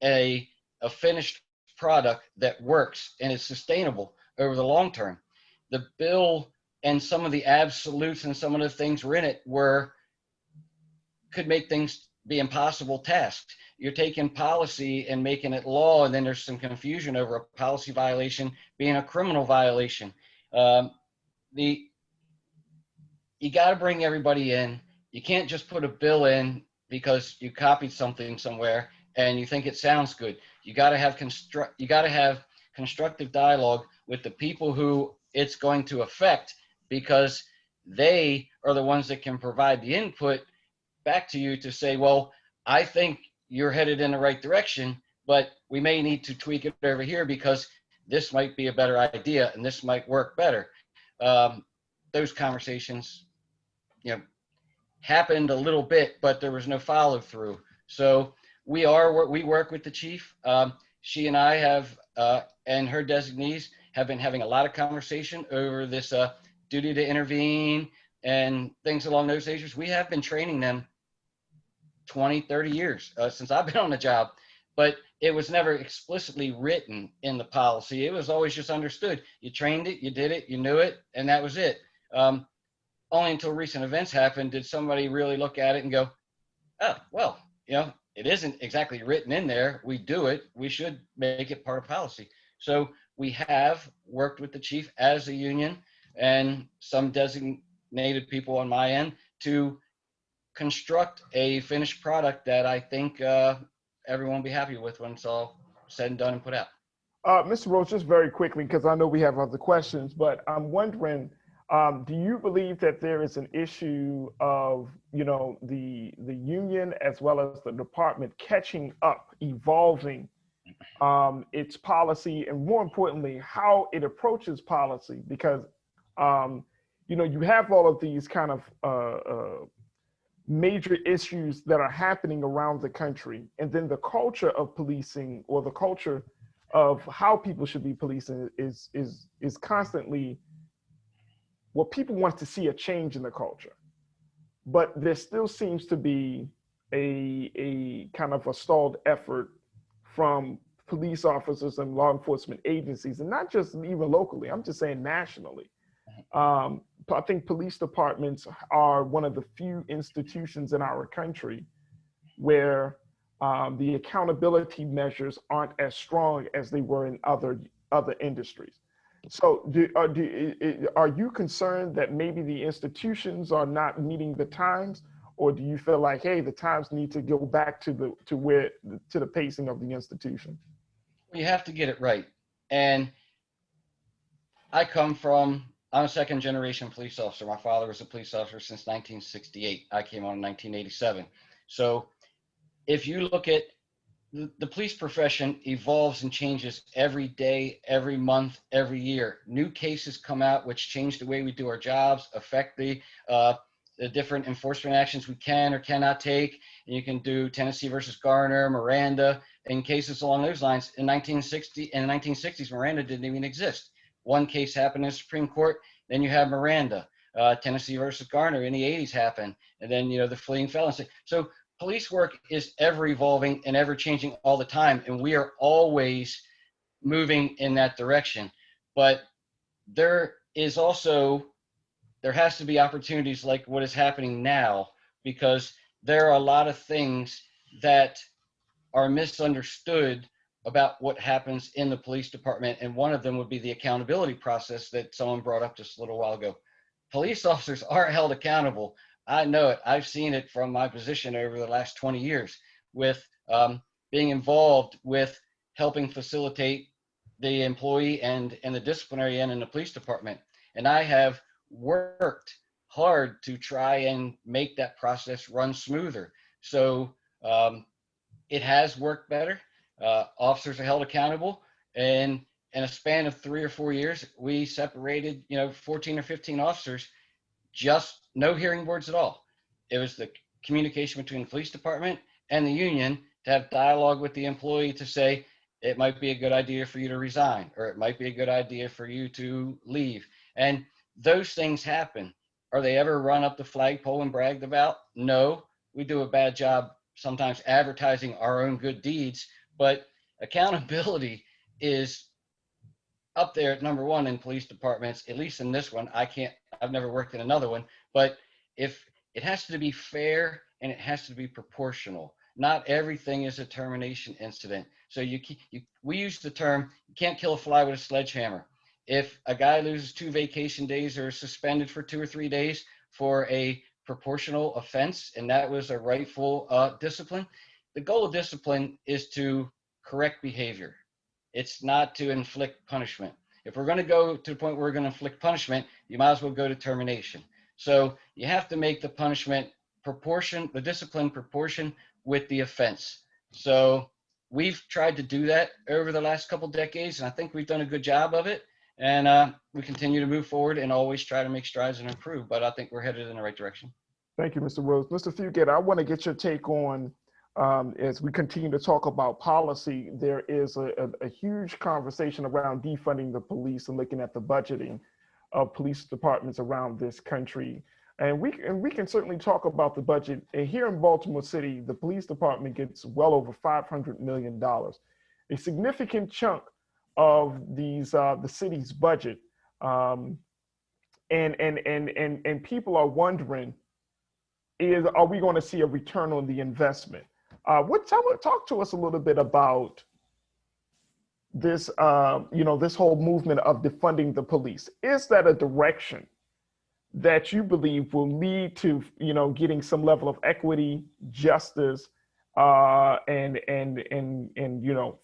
H: a finished product that works and is sustainable over the long term. The bill and some of the absolutes and some of the things were in it could make things be impossible tasks. You're taking policy and making it law, and then there's some confusion over a policy violation being a criminal violation. You got to bring everybody in. You can't just put a bill in because you copied something somewhere and you think it sounds good. You got to have constructive dialogue with the people who it's going to affect, because they are the ones that can provide the input back to you to say, well, I think you're headed in the right direction, but we may need to tweak it over here because this might be a better idea and this might work better. Those conversations, happened a little bit, but there was no follow through. So we work with the chief. She and I have, and her designees have been having a lot of conversation over this duty to intervene and things along those issues. We have been training them 20, 30 years since I've been on the job, but it was never explicitly written in the policy. It was always just understood. You trained it, you did it, you knew it, and that was it. Only until recent events happened did somebody really look at it and go, oh, well, it isn't exactly written in there. We do it. We should make it part of policy. So we have worked with the chief as a union and some designated people on my end to construct a finished product that I think everyone will be happy with when it's all said and done and put out.
E: Mr. Rose, just very quickly, because I know we have other questions, but I'm wondering, do you believe that there is an issue of, the union as well as the department catching up, evolving its policy, and more importantly, how it approaches policy? Because, you have all of these kind of major issues that are happening around the country, and then the culture of policing, or the culture of how people should be policing, is constantly, well, people want to see a change in the culture, but there still seems to be a kind of a stalled effort from police officers and law enforcement agencies, and not just even locally, I'm just saying nationally. I think police departments are one of the few institutions in our country where the accountability measures aren't as strong as they were in other industries. So are you concerned that maybe the institutions are not meeting the times, or do you feel like, hey, the times need to go back to the pacing of the institution?
H: You have to get it right. And I'm a second generation police officer. My father was a police officer since 1968. I came on in 1987. So if you look at the police profession, evolves and changes every day, every month, every year. New cases come out which change the way we do our jobs, affect the different enforcement actions we can or cannot take. And you can do Tennessee versus Garner, Miranda, and cases along those lines. In the 1960s, Miranda didn't even exist. One case happened in the Supreme Court, then you have Miranda. Tennessee versus Garner in the 80s happened, and then the fleeing felons. So police work is ever evolving and ever changing all the time, and we are always moving in that direction. But there has to be opportunities like what is happening now, because there are a lot of things that are misunderstood about what happens in the police department. And one of them would be the accountability process that someone brought up just a little while ago. Police officers are held accountable. I know it. I've seen it from my position over the last 20 years with being involved with helping facilitate the employee and the disciplinary end in the police department. And I have worked hard to try and make that process run smoother. So it has worked better. Officers are held accountable. And in a span of 3 or 4 years, we separated, 14 or 15 officers, just no hearing boards at all. It was the communication between the police department and the union to have dialogue with the employee to say, it might be a good idea for you to resign, or it might be a good idea for you to leave. And those things happen. Are they ever run up the flagpole and bragged about? No. We do a bad job sometimes advertising our own good deeds, but accountability is up there at number one in police departments, at least in this one. I've never worked in another one, but if it has to be fair and it has to be proportional. Not everything is a termination incident. So we use the term, you can't kill a fly with a sledgehammer. If a guy loses 2 vacation days or is suspended for 2 or 3 days for a proportional offense, and that was a rightful discipline, the goal of discipline is to correct behavior. It's not to inflict punishment. If we're going to go to the point where we're going to inflict punishment, you might as well go to termination. So you have to make the punishment the discipline proportion with the offense. So we've tried to do that over the last couple decades, and I think we've done a good job of it. And we continue to move forward and always try to make strides and improve, but I think we're headed in the right direction.
E: Thank you, Mr. Rose. Mr. Fugett, I want to get your take on, as we continue to talk about policy, there is a huge conversation around defunding the police and looking at the budgeting of police departments around this country. And we can certainly talk about the budget. And here in Baltimore City, the police department gets well over $500 million, a significant chunk of the city's budget. And people are wondering, are we going to see a return on the investment? Talk to us a little bit about this, this whole movement of defunding the police. Is that a direction that you believe will lead to, getting some level of equity, justice, and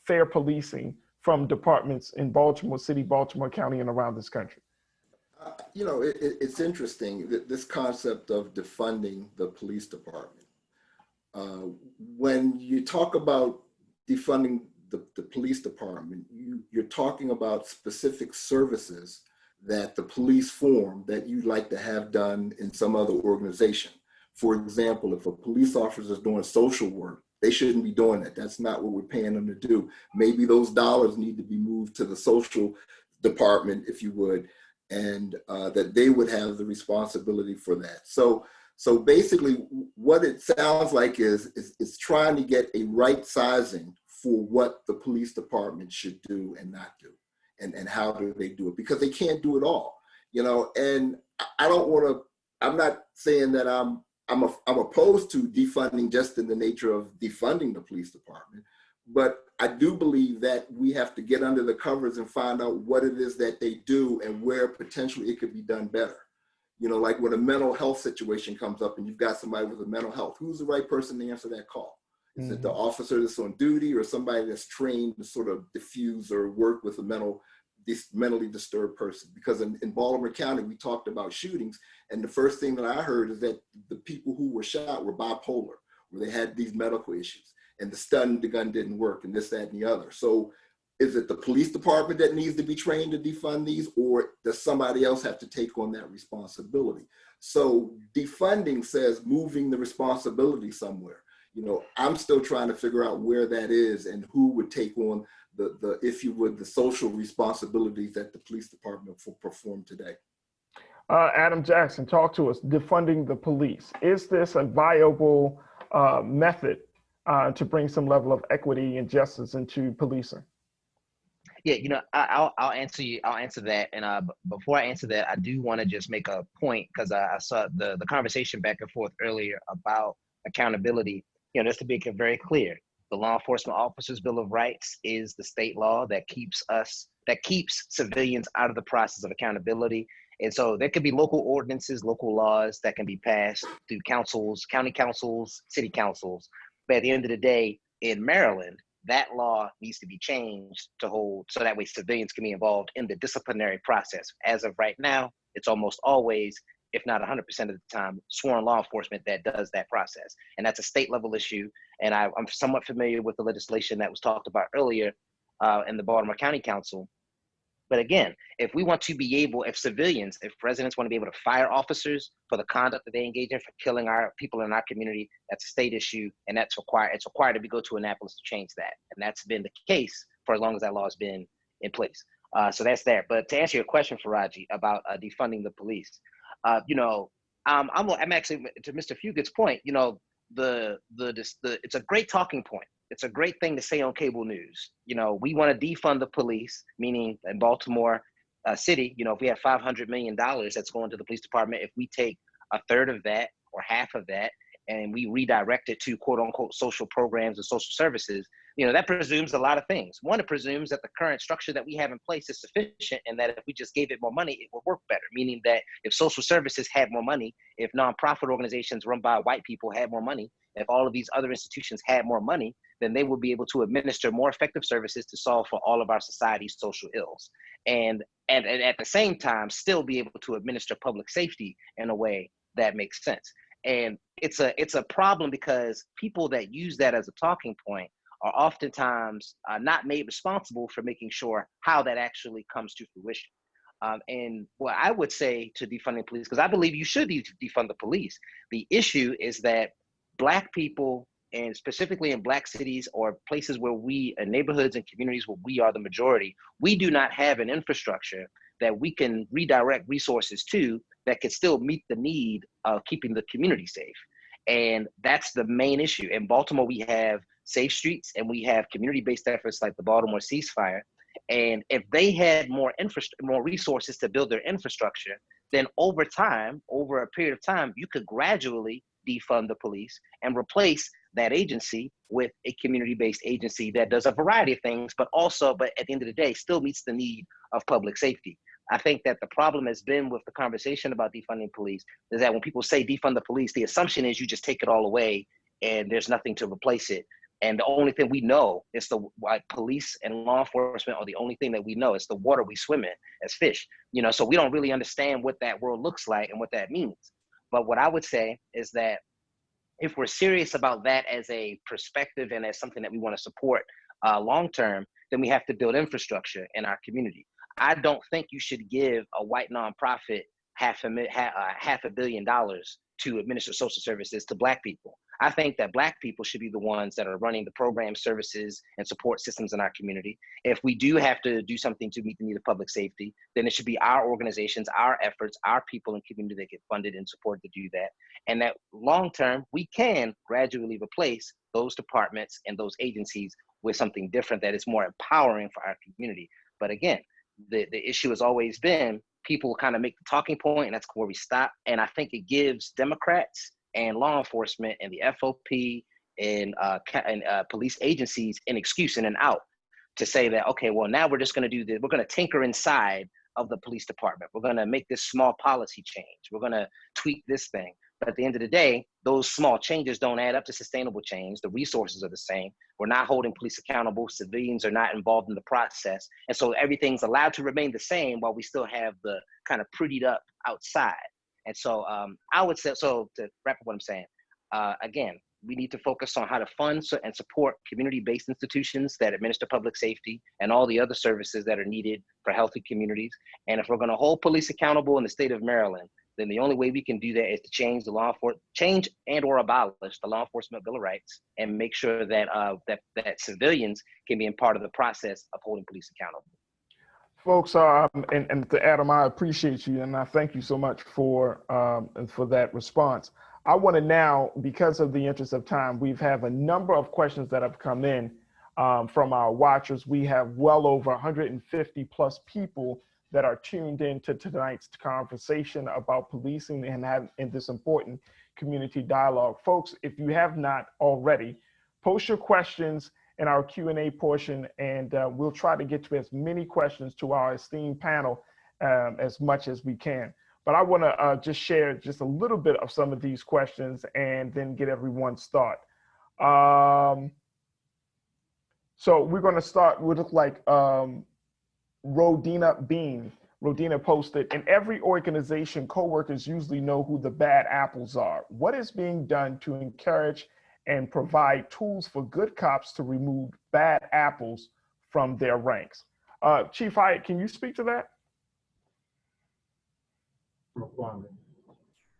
E: fair policing from departments in Baltimore City, Baltimore County, and around this country?
I: It's interesting that this concept of defunding the police department. When you talk about defunding the police department, you're talking about specific services that the police form that you'd like to have done in some other organization. For example, if a police officer is doing social work, they shouldn't be doing that. That's not what we're paying them to do. Maybe those dollars need to be moved to the social department, if you would, and that they would have the responsibility for that. So basically what it sounds like is trying to get a right sizing for what the police department should do and not do. And how do they do it? Because they can't do it all, and I'm not saying that I'm opposed to defunding just in the nature of defunding the police department, but I do believe that we have to get under the covers and find out what it is that they do and where potentially it could be done better. Like when a mental health situation comes up and you've got somebody with a mental health, who's the right person to answer that call? Is it the officer that's on duty or somebody that's trained to sort of diffuse or work with a mentally disturbed person? Because in Baltimore County, we talked about shootings, and the first thing that I heard is that the people who were shot were bipolar, where they had these medical issues, and the gun didn't work, and this, that, and the other. So is it the police department that needs to be trained to defund these, or does somebody else have to take on that responsibility? So defunding says moving the responsibility somewhere. I'm still trying to figure out where that is and who would take on the if you would, the social responsibilities that the police department will perform today.
E: Adam Jackson, talk to us. Defunding the police. Is this a viable method to bring some level of equity and justice into policing?
F: Yeah, I'll answer you. I'll answer that. And before I answer that, I do want to just make a point, because I saw the conversation back and forth earlier about accountability. Just to make it very clear, The Law Enforcement Officers Bill of Rights is the state law that keeps civilians out of the process of accountability. And so there could be local ordinances, local laws that can be passed through councils, county councils, city councils. But at the end of the day, in Maryland, that law needs to be changed to hold so that way civilians can be involved in the disciplinary process. As of right now, it's almost always, if not 100% of the time, sworn law enforcement that does that process. And that's a state level issue. And I'm somewhat familiar with the legislation that was talked about earlier in the Baltimore County Council. But again, if we want to be able, if residents want to be able to fire officers for the conduct that they engage in, for killing our people in our community, that's a state issue, and that's required. It's required that we go to Annapolis to change that, and that's been the case for as long as that law has been in place. So that's there. But to answer your question, Farajii, about defunding the police, I'm actually, to Mr. Fugett's point, it's a great talking point. It's a great thing to say on cable news. We want to defund the police, meaning in Baltimore City, if we have $500 million that's going to the police department, if we take a third of that or half of that and we redirect it to quote unquote social programs and social services, that presumes a lot of things. One, it presumes that the current structure that we have in place is sufficient and that if we just gave it more money, it would work better. Meaning that if social services had more money, if nonprofit organizations run by white people had more money, if all of these other institutions had more money, then they would be able to administer more effective services to solve for all of our society's social ills. And at the same time, still be able to administer public safety in a way that makes sense. And it's a problem because people that use that as a talking point are oftentimes not made responsible for making sure how that actually comes to fruition. And what I would say to defunding police, because I believe you should defund the police, the issue is that Black people, and specifically in Black cities or places where neighborhoods and communities where we are the majority, we do not have an infrastructure that we can redirect resources to that could still meet the need of keeping the community safe. And that's the main issue. In Baltimore, we have safe streets and we have community-based efforts like the Baltimore ceasefire. And if they had more resources to build their infrastructure, then over a period of time, you could gradually defund the police and replace that agency with a community-based agency that does a variety of things, but at the end of the day, still meets the need of public safety. I think that the problem has been with the conversation about defunding police is that when people say defund the police, the assumption is you just take it all away and there's nothing to replace it. And the only thing we know is police and law enforcement are the only thing that we know. It's the water we swim in as fish, so we don't really understand what that world looks like and what that means. But what I would say is that if we're serious about that as a perspective and as something that we want to support long-term, then we have to build infrastructure in our community. I don't think you should give a white nonprofit $500 million to administer social services to Black people. I think that Black people should be the ones that are running the program, services, and support systems in our community. If we do have to do something to meet the need of public safety, then it should be our organizations, our efforts, our people and community that get funded and supported to do that. And that long-term, we can gradually replace those departments and those agencies with something different that is more empowering for our community. But again, the issue has always been people kind of make the talking point and that's where we stop. And I think it gives Democrats and law enforcement and the FOP and police agencies an excuse and an out to say that, okay, well, now we're just going to do this. We're going to tinker inside of the police department. We're going to make this small policy change. We're going to tweak this thing. But at the end of the day, those small changes don't add up to sustainable change. The resources are the same. We're not holding police accountable. Civilians are not involved in the process. And so everything's allowed to remain the same while we still have the kind of prettied up outside. And so I would say, so to wrap up what I'm saying, again, we need to focus on how to fund and support community-based institutions that administer public safety and all the other services that are needed for healthy communities. And if we're going to hold police accountable in the state of Maryland, then the only way we can do that is to change and or abolish the Law Enforcement Bill of Rights and make sure that that civilians can be a part of the process of holding police accountable.
E: Folks, and to Adam, I appreciate you and I thank you so much for that response. I want to now, because of the interest of time, we have a number of questions that have come in from our watchers. We have well over 150 plus people that are tuned in to tonight's conversation about policing and this important community dialogue. Folks, if you have not already, post your questions in our Q&A portion, and we'll try to get to as many questions to our esteemed panel as much as we can. But I want to just share just a little bit of some of these questions and then get everyone's thought. So we're going to start with Rodina Bean. Rodina posted, in every organization, coworkers usually know who the bad apples are. What is being done to encourage and provide tools for good cops to remove bad apples from their ranks? Chief Hyatt, can you speak to that?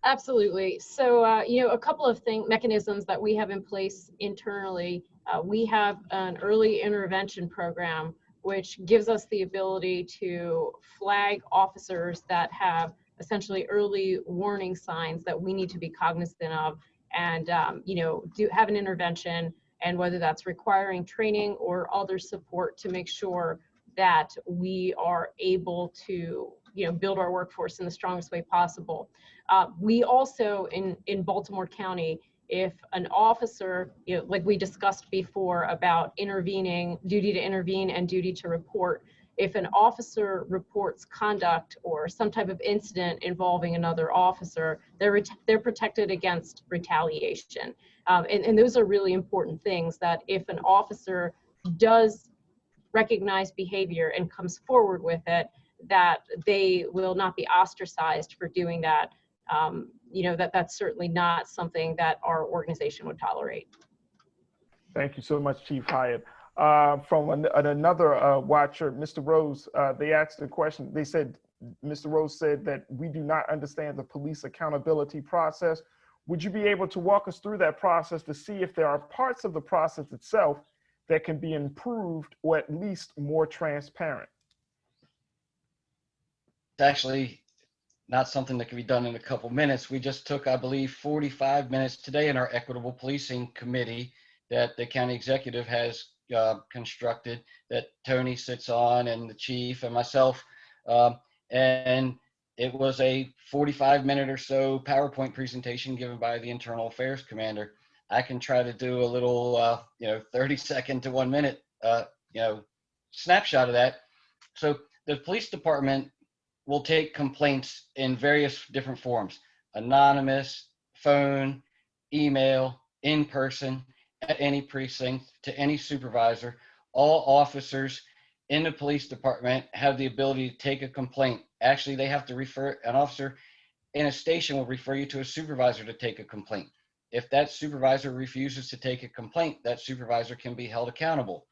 G: Absolutely. So, a couple of mechanisms that we have in place internally. We have an early intervention program, which gives us the ability to flag officers that have essentially early warning signs that we need to be cognizant of, and have an intervention, and whether that's requiring training or other support to make sure that we are able to build our workforce in the strongest way possible. We also in Baltimore County, if an officer, like we discussed before about intervening, duty to intervene and duty to report, if an officer reports conduct or some type of incident involving another officer, they're protected against retaliation. And those are really important things, that if an officer does recognize behavior and comes forward with it, that they will not be ostracized for doing that. That's certainly not something that our organization would tolerate.
E: Thank you so much, Chief Hyatt. From another watcher, Mr. Rose, they asked a question. They said, Mr. Rose said that we do not understand the police accountability process. Would you be able to walk us through that process to see if there are parts of the process itself that can be improved or at least more transparent?
H: It's actually not something that can be done in a couple minutes. We just took, I believe, 45 minutes today in our Equitable Policing Committee that the county executive has constructed, that Tony sits on, and the chief and myself. And it was a 45-minute or so PowerPoint presentation given by the Internal Affairs Commander. I can try to do a little, 30-second to 1 minute, snapshot of that. So the police department will take complaints in various different forms: anonymous, phone, email, in person, at any precinct, to any supervisor. All officers in the police department have the ability to take a complaint. Actually, they have to refer, an officer in a station will refer you to a supervisor to take a complaint. If that supervisor refuses to take a complaint, that supervisor can be held accountable.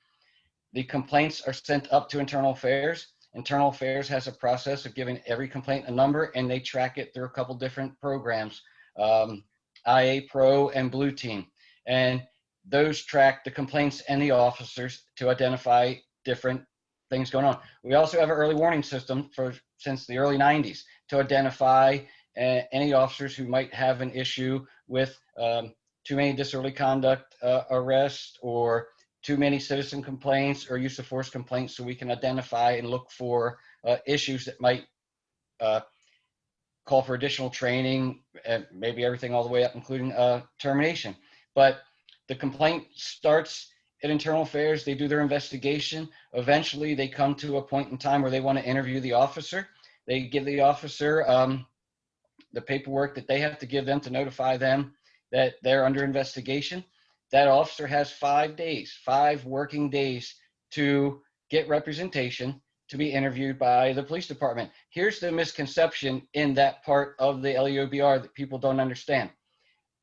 H: The complaints are sent up to Internal Affairs. Internal Affairs has a process of giving every complaint a number, and they track it through a couple different programs, IA Pro and Blue Team. And those track the complaints and the officers to identify different things going on. We also have an early warning system since the early 90s to identify any officers who might have an issue with too many disorderly conduct arrests, or too many citizen complaints or use of force complaints, so we can identify and look for issues that might call for additional training, and maybe everything all the way up, including termination. But the complaint starts at Internal Affairs. They do their investigation. Eventually, they come to a point in time where they want to interview the officer. They give the officer the paperwork that they have to give them to notify them that they're under investigation. That officer has 5 days, 5 working days, to get representation to be interviewed by the police department. Here's the misconception in that part of the LEOBR that people don't understand.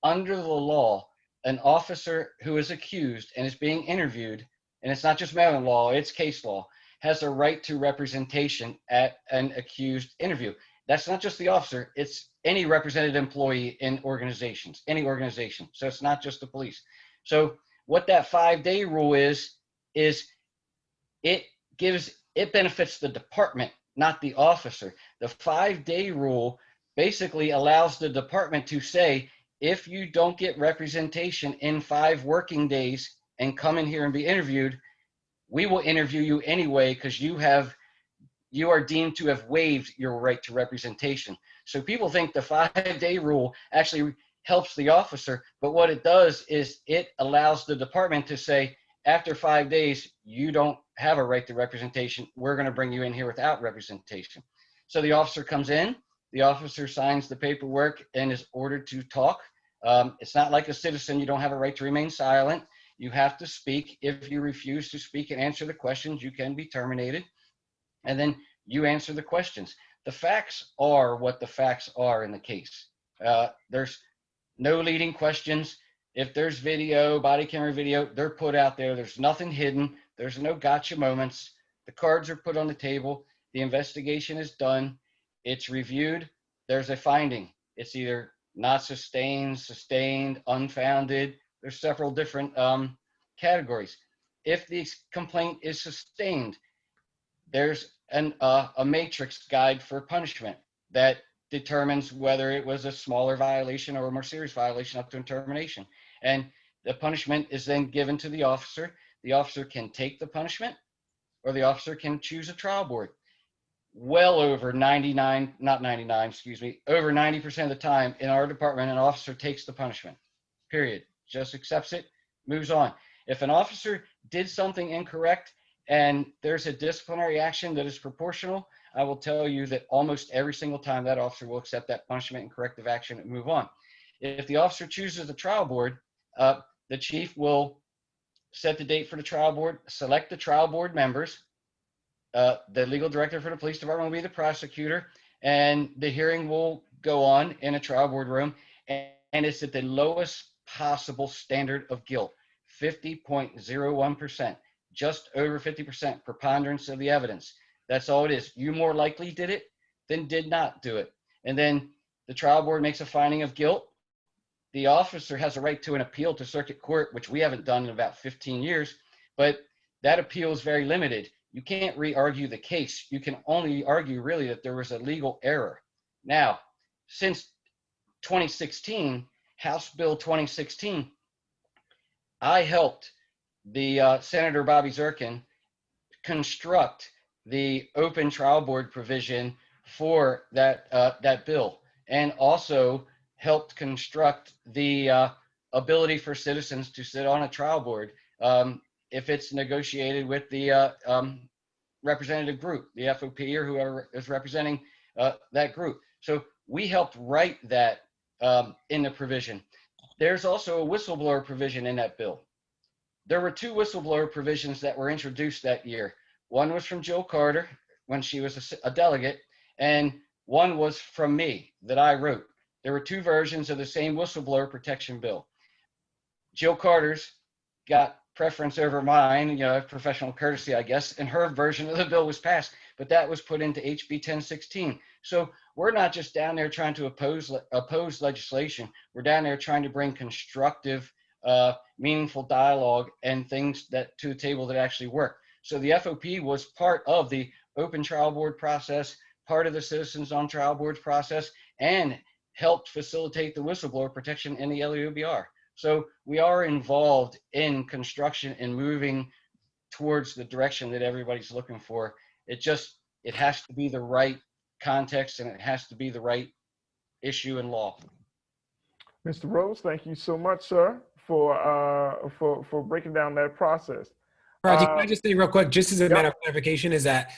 H: Under the law, an officer who is accused and is being interviewed, and it's not just Maryland law, it's case law, has a right to representation at an accused interview. That's not just the officer, it's any represented employee in organizations, any organization. So it's not just the police. So what that 5-day rule is it benefits the department, not the officer. The 5-day rule basically allows the department to say, if you don't get representation in 5 working days and come in here and be interviewed, we will interview you anyway, because you are deemed to have waived your right to representation. So people think the 5-day rule actually helps the officer, but what it does is it allows the department to say, after 5 days, you don't have a right to representation. We're going to bring you in here without representation. So the officer comes in, the officer signs the paperwork and is ordered to talk. It's not like a citizen. You don't have a right to remain silent. You have to speak. If you refuse to speak and answer the questions, you can be terminated. And then you answer the questions. The facts are what the facts are in the case. There's no leading questions. If there's video, body camera video, they're put out there. There's nothing hidden. There's no gotcha moments. The cards are put on the table. The investigation is done. It's reviewed. There's a finding. It's either not sustained, sustained, unfounded. There's several different categories. If the complaint is sustained, there's a matrix guide for punishment that determines whether it was a smaller violation or a more serious violation up to termination. And the punishment is then given to the officer. The officer can take the punishment, or the officer can choose a trial board. Well over over 90% of the time in our department, an officer takes the punishment, period. Just accepts it, moves on. If an officer did something incorrect and there's a disciplinary action that is proportional, I will tell you that almost every single time that officer will accept that punishment and corrective action and move on. If the officer chooses the trial board, the chief will set the date for the trial board, select the trial board members. The legal director for the police department will be the prosecutor, and the hearing will go on in a trial board room, and it's at the lowest possible standard of guilt, 50.01%, just over 50% preponderance of the evidence. That's all it is. You more likely did it than did not do it. And then the trial board makes a finding of guilt. The officer has a right to an appeal to circuit court, which we haven't done in about 15 years, but that appeal is very limited. You can't re-argue the case. You can only argue really that there was a legal error. Now, since 2016, House Bill 2016, I helped the Senator Bobby Zirkin construct the open trial board provision for that bill, and also helped construct the ability for citizens to sit on a trial board if it's negotiated with the representative group, the FOP or whoever is representing that group. So we helped write that in the provision. There's also a whistleblower provision in that bill. There were two whistleblower provisions that were introduced that year. One was from Jill Carter when she was a delegate, and one was from me that I wrote. There were two versions of the same whistleblower protection bill. Jill Carter's got preference over mine, you know, professional courtesy, I guess, and her version of the bill was passed, but that was put into HB 1016. So we're not just down there trying to oppose legislation. We're down there trying to bring constructive, meaningful dialogue and things that to the table that actually work. So the FOP was part of the open trial board process, part of the Citizens on Trial Boards process, and helped facilitate the whistleblower protection in the LEOBR. So we are involved in construction and moving towards the direction that everybody's looking for. It has to be the right context, and it has to be the right issue and law.
E: Mr. Rose, thank you so much, sir, for breaking down that process.
J: Farajii, can I just say real quick, just as a matter of clarification, is that,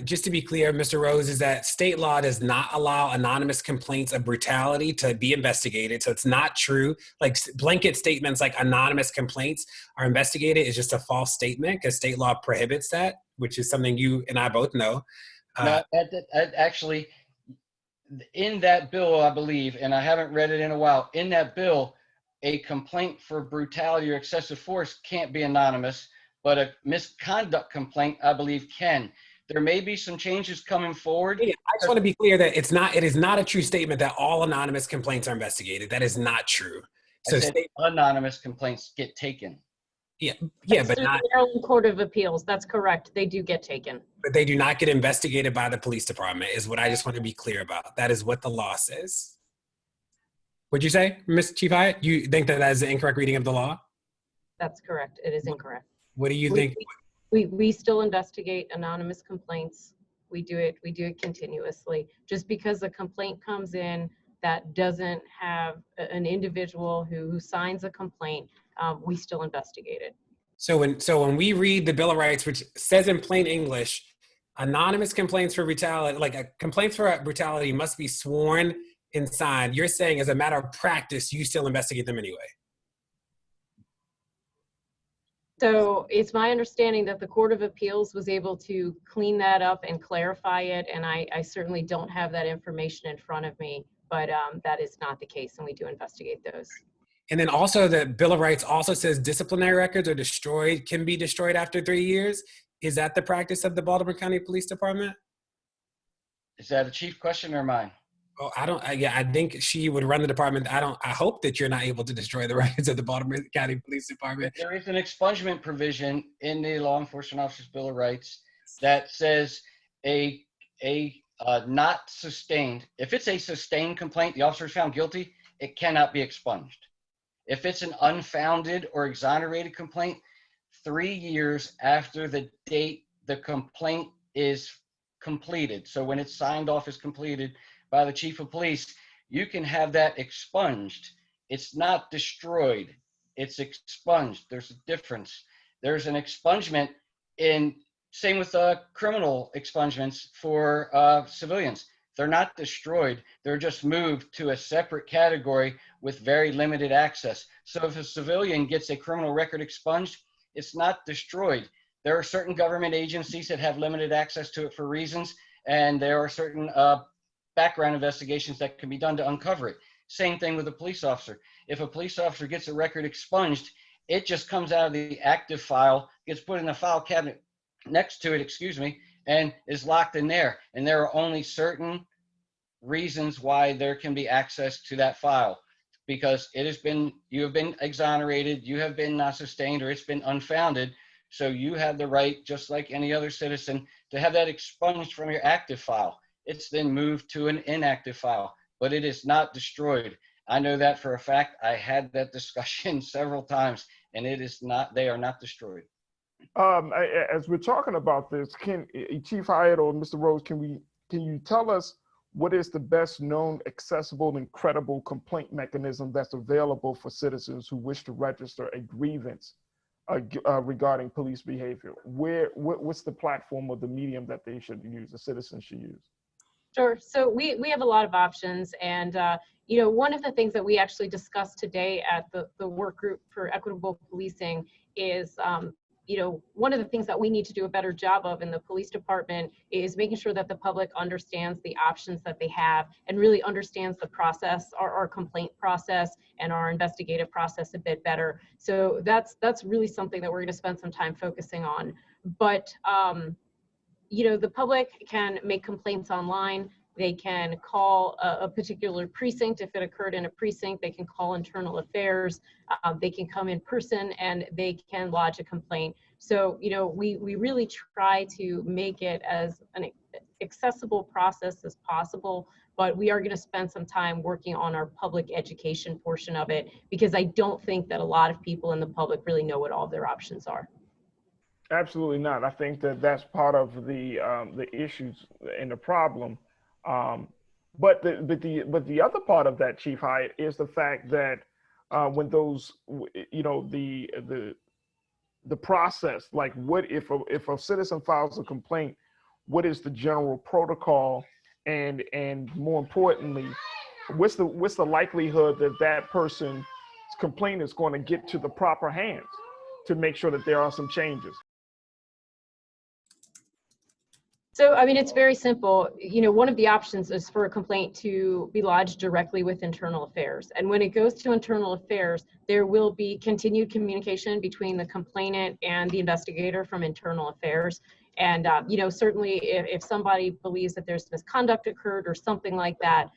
J: just to be clear, Mr. Rose, is that state law does not allow anonymous complaints of brutality to be investigated. So it's not true. Like blanket statements like anonymous complaints are investigated is just a false statement because state law prohibits that, which is something you and I both know.
H: No, actually, in that bill, I believe, and I haven't read it in a while, in that bill, a complaint for brutality or excessive force can't be anonymous, but a misconduct complaint, I believe, can. There may be some changes coming forward.
J: Yeah, I just want to be clear that it is not a true statement that all anonymous complaints are investigated. That is not true. So
H: anonymous complaints get taken.
J: Yeah,
G: but not the Maryland Court of Appeals. That's correct. They do get taken.
J: But they do not get investigated by the police department, is what I just want to be clear about. That is what the law says. What'd you say, Ms. Chief Hyatt? You think that is an incorrect reading of the law?
G: That's correct. It is incorrect.
J: What do you think?
G: We still investigate anonymous complaints. We do it continuously. Just because a complaint comes in that doesn't have an individual who signs a complaint, we still investigate it.
J: So when we read the Bill of Rights, which says in plain English, anonymous complaints for brutality, complaints for brutality must be sworn and signed. You're saying as a matter of practice, you still investigate them anyway.
G: So it's my understanding that the Court of Appeals was able to clean that up and clarify it, and I certainly don't have that information in front of me, but that is not the case, and we do investigate those.
J: And then also the Bill of Rights also says disciplinary records are destroyed, can be destroyed after 3 years. Is that the practice of the Baltimore County Police Department?
H: Is that a chief question or mine?
J: Oh, I think she would run the department. I hope that you're not able to destroy the records of the Baltimore County Police Department.
H: There is an expungement provision in the Law Enforcement Officers Bill of Rights that says a not sustained, if it's a sustained complaint, the officer is found guilty, it cannot be expunged. If it's an unfounded or exonerated complaint, 3 years after the date the complaint is completed, so when it's signed off as completed by the chief of police, you can have that expunged. It's not destroyed, it's expunged. There's a difference. There's an expungement same with criminal expungements for civilians. They're not destroyed, they're just moved to a separate category with very limited access. So if a civilian gets a criminal record expunged, it's not destroyed. There are certain government agencies that have limited access to it for reasons, and there are certain background investigations that can be done to uncover it. Same thing with a police officer. If a police officer gets a record expunged, it just comes out of the active file, gets put in the file cabinet next to it, and is locked in there. And there are only certain reasons why there can be access to that file, because you have been exonerated, you have been not sustained, or it's been unfounded. So you have the right, just like any other citizen, to have that expunged from your active file. It's then moved to an inactive file, but it is not destroyed. I know that for a fact. I had that discussion several times, and they are not destroyed.
E: As we're talking about this, can Chief Hyatt or Mr. Rose, can you tell us what is the best known, accessible, and credible complaint mechanism that's available for citizens who wish to register a grievance regarding police behavior? What's the platform or the medium that they should use, the citizens should use?
G: Sure. So we have a lot of options, and one of the things that we actually discussed today at the work group for equitable policing is one of the things that we need to do a better job of in the police department is making sure that the public understands the options that they have and really understands the process, our complaint process and our investigative process a bit better. So that's really something that we're going to spend some time focusing on. But the public can make complaints online. They can call a particular precinct if it occurred in a precinct. They can call internal affairs. They can come in person and they can lodge a complaint. So, we really try to make it as an accessible process as possible, but we are going to spend some time working on our public education portion of it, because I don't think that a lot of people in the public really know what all their options are.
E: Absolutely not. I think that that's part of the issues and the problem. But the other part of that, Chief Hyatt, is the fact that when those, the process, like what if a citizen files a complaint, what is the general protocol, and more importantly, what's the likelihood that that person's complaint is going to get to the proper hands to make sure that there are some changes?
G: So, it's very simple. One of the options is for a complaint to be lodged directly with internal affairs. And when it goes to internal affairs, there will be continued communication between the complainant and the investigator from internal affairs. And, certainly if somebody believes that there's misconduct occurred or something like that,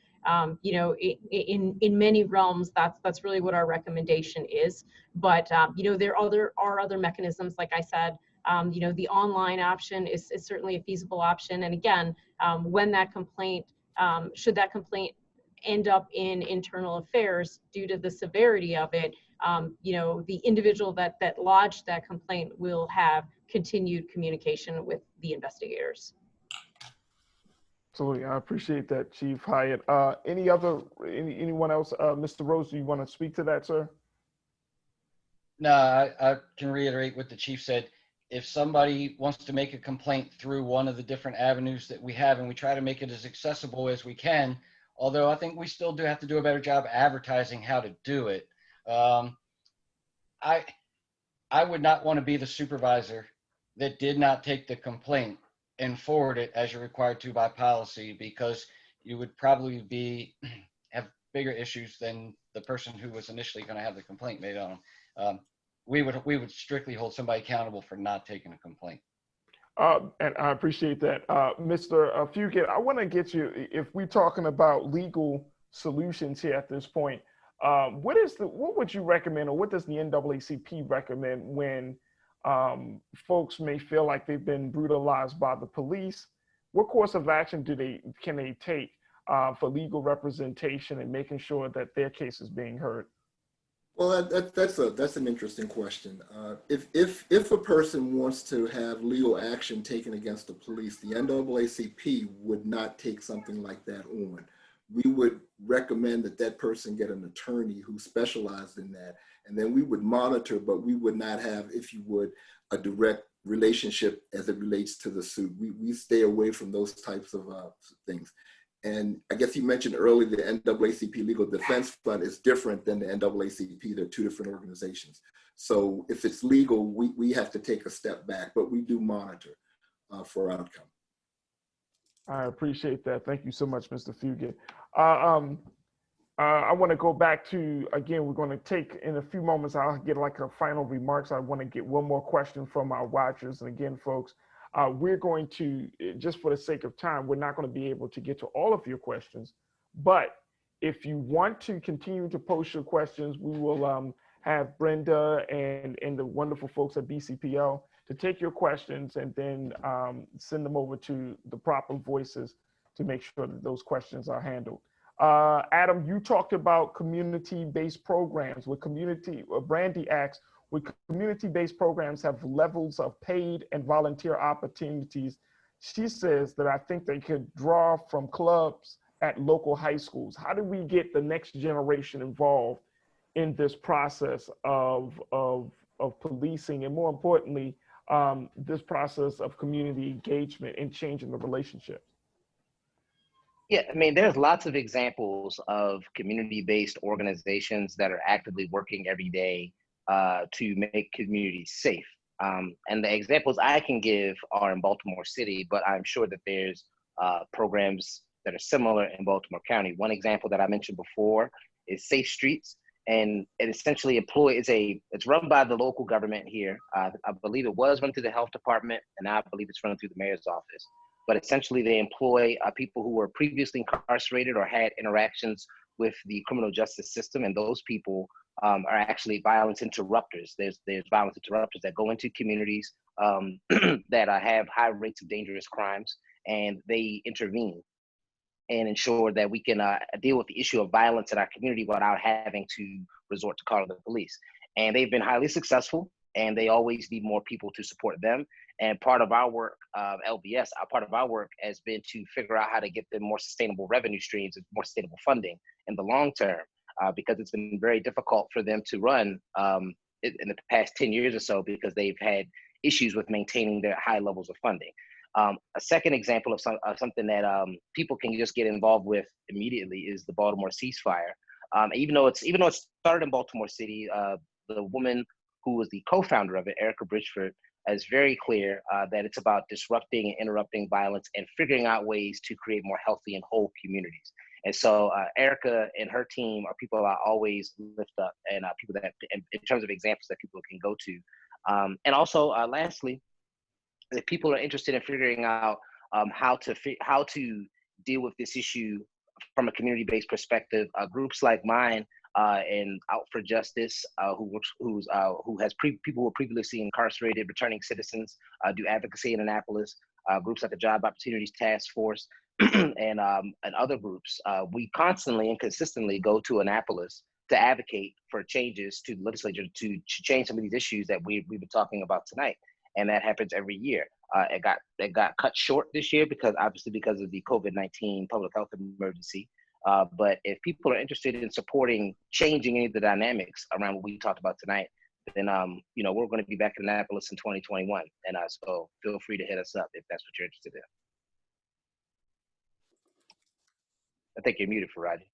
G: in many realms, that's really what our recommendation is. But, there are other mechanisms, like I said. The online option is certainly a feasible option. And again, when that complaint, should that complaint end up in internal affairs due to the severity of it, the individual that lodged that complaint will have continued communication with the investigators.
E: Absolutely, I appreciate that, Chief Hyatt. Anyone else? Mr. Rose, do you want to speak to that, sir?
H: No, I can reiterate what the chief said. If somebody wants to make a complaint through one of the different avenues that we have, and we try to make it as accessible as we can, although I think we still do have to do a better job advertising how to do it. I would not want to be the supervisor that did not take the complaint and forward it as you're required to by policy, because you would probably have bigger issues than the person who was initially going to have the complaint made on them. We would strictly hold somebody accountable for not taking a complaint.
E: And I appreciate that. Mr. Fugett, I want to get you, if we're talking about legal solutions here at this point, what would you recommend, or what does the NAACP recommend when folks may feel like they've been brutalized by the police? What course of action can they take for legal representation and making sure that their case is being heard?
I: Well, that's an interesting question. If a person wants to have legal action taken against the police, the NAACP would not take something like that on. We would recommend that that person get an attorney who specialized in that, and then we would monitor, but we would not have, if you would, a direct relationship as it relates to the suit. We stay away from those types of things. And I guess you mentioned earlier the NAACP Legal Defense Fund is different than the NAACP. They're two different organizations. So if it's legal, we have to take a step back, but we do monitor for outcome.
E: I appreciate that. Thank you so much, Mr. Fugett. I want to go back to, again, we're going to take, in a few moments, I'll get like a final remarks. I want to get one more question from our watchers. And again, folks, we're going to, just for the sake of time, we're not going to be able to get to all of your questions. But if you want to continue to post your questions, we will have Brenda and the wonderful folks at BCPL to take your questions and then send them over to the proper voices to make sure that those questions are handled. Adam, you talked about community-based programs. Brandy asks, would community-based programs have levels of paid and volunteer opportunities? She says that I think they could draw from clubs at local high schools. How do we get the next generation involved in this process of policing, and more importantly, this process of community engagement and changing the relationship?
F: Yeah, I mean, there's lots of examples of community-based organizations that are actively working every day to make communities safe. And the examples I can give are in Baltimore City, but I'm sure that there's programs that are similar in Baltimore County. One example that I mentioned before is Safe Streets, and it essentially it's run by the local government here. I believe it was run through the health department, and now I believe it's run through the mayor's office. But essentially they employ people who were previously incarcerated or had interactions with the criminal justice system, and those people are actually violence interrupters. There's violence interrupters that go into communities that have high rates of dangerous crimes, and they intervene and ensure that we can deal with the issue of violence in our community without having to resort to calling the police. And they've been highly successful, and they always need more people to support them. And part of our work, LBS, part of our work has been to figure out how to get them more sustainable revenue streams and more sustainable funding in the long term, because it's been very difficult for them to run in the past 10 years or so, because they've had issues with maintaining their high levels of funding. A second example of something that people can just get involved with immediately is the Baltimore ceasefire. Even though it started in Baltimore City, the woman who was the co-founder of it, Erica Bridgeford, is very clear that it's about disrupting and interrupting violence and figuring out ways to create more healthy and whole communities. And so Erica and her team are people I always lift up, and people that, in terms of examples that people can go to. And also, lastly, if people are interested in figuring out how to deal with this issue from a community-based perspective, groups like mine and Out for Justice, who has people who were previously incarcerated, returning citizens, do advocacy in Annapolis. Groups like the Job Opportunities Task Force and other groups. We constantly and consistently go to Annapolis to advocate for changes to the legislature to change some of these issues that we've been talking about tonight. And that happens every year. It got cut short this year because of the COVID-19 public health emergency. But if people are interested in supporting changing any of the dynamics around what we talked about tonight, then we're going to be back in Annapolis in 2021, and so feel free to hit us up if that's what you're interested in. I think you're muted, Farajii.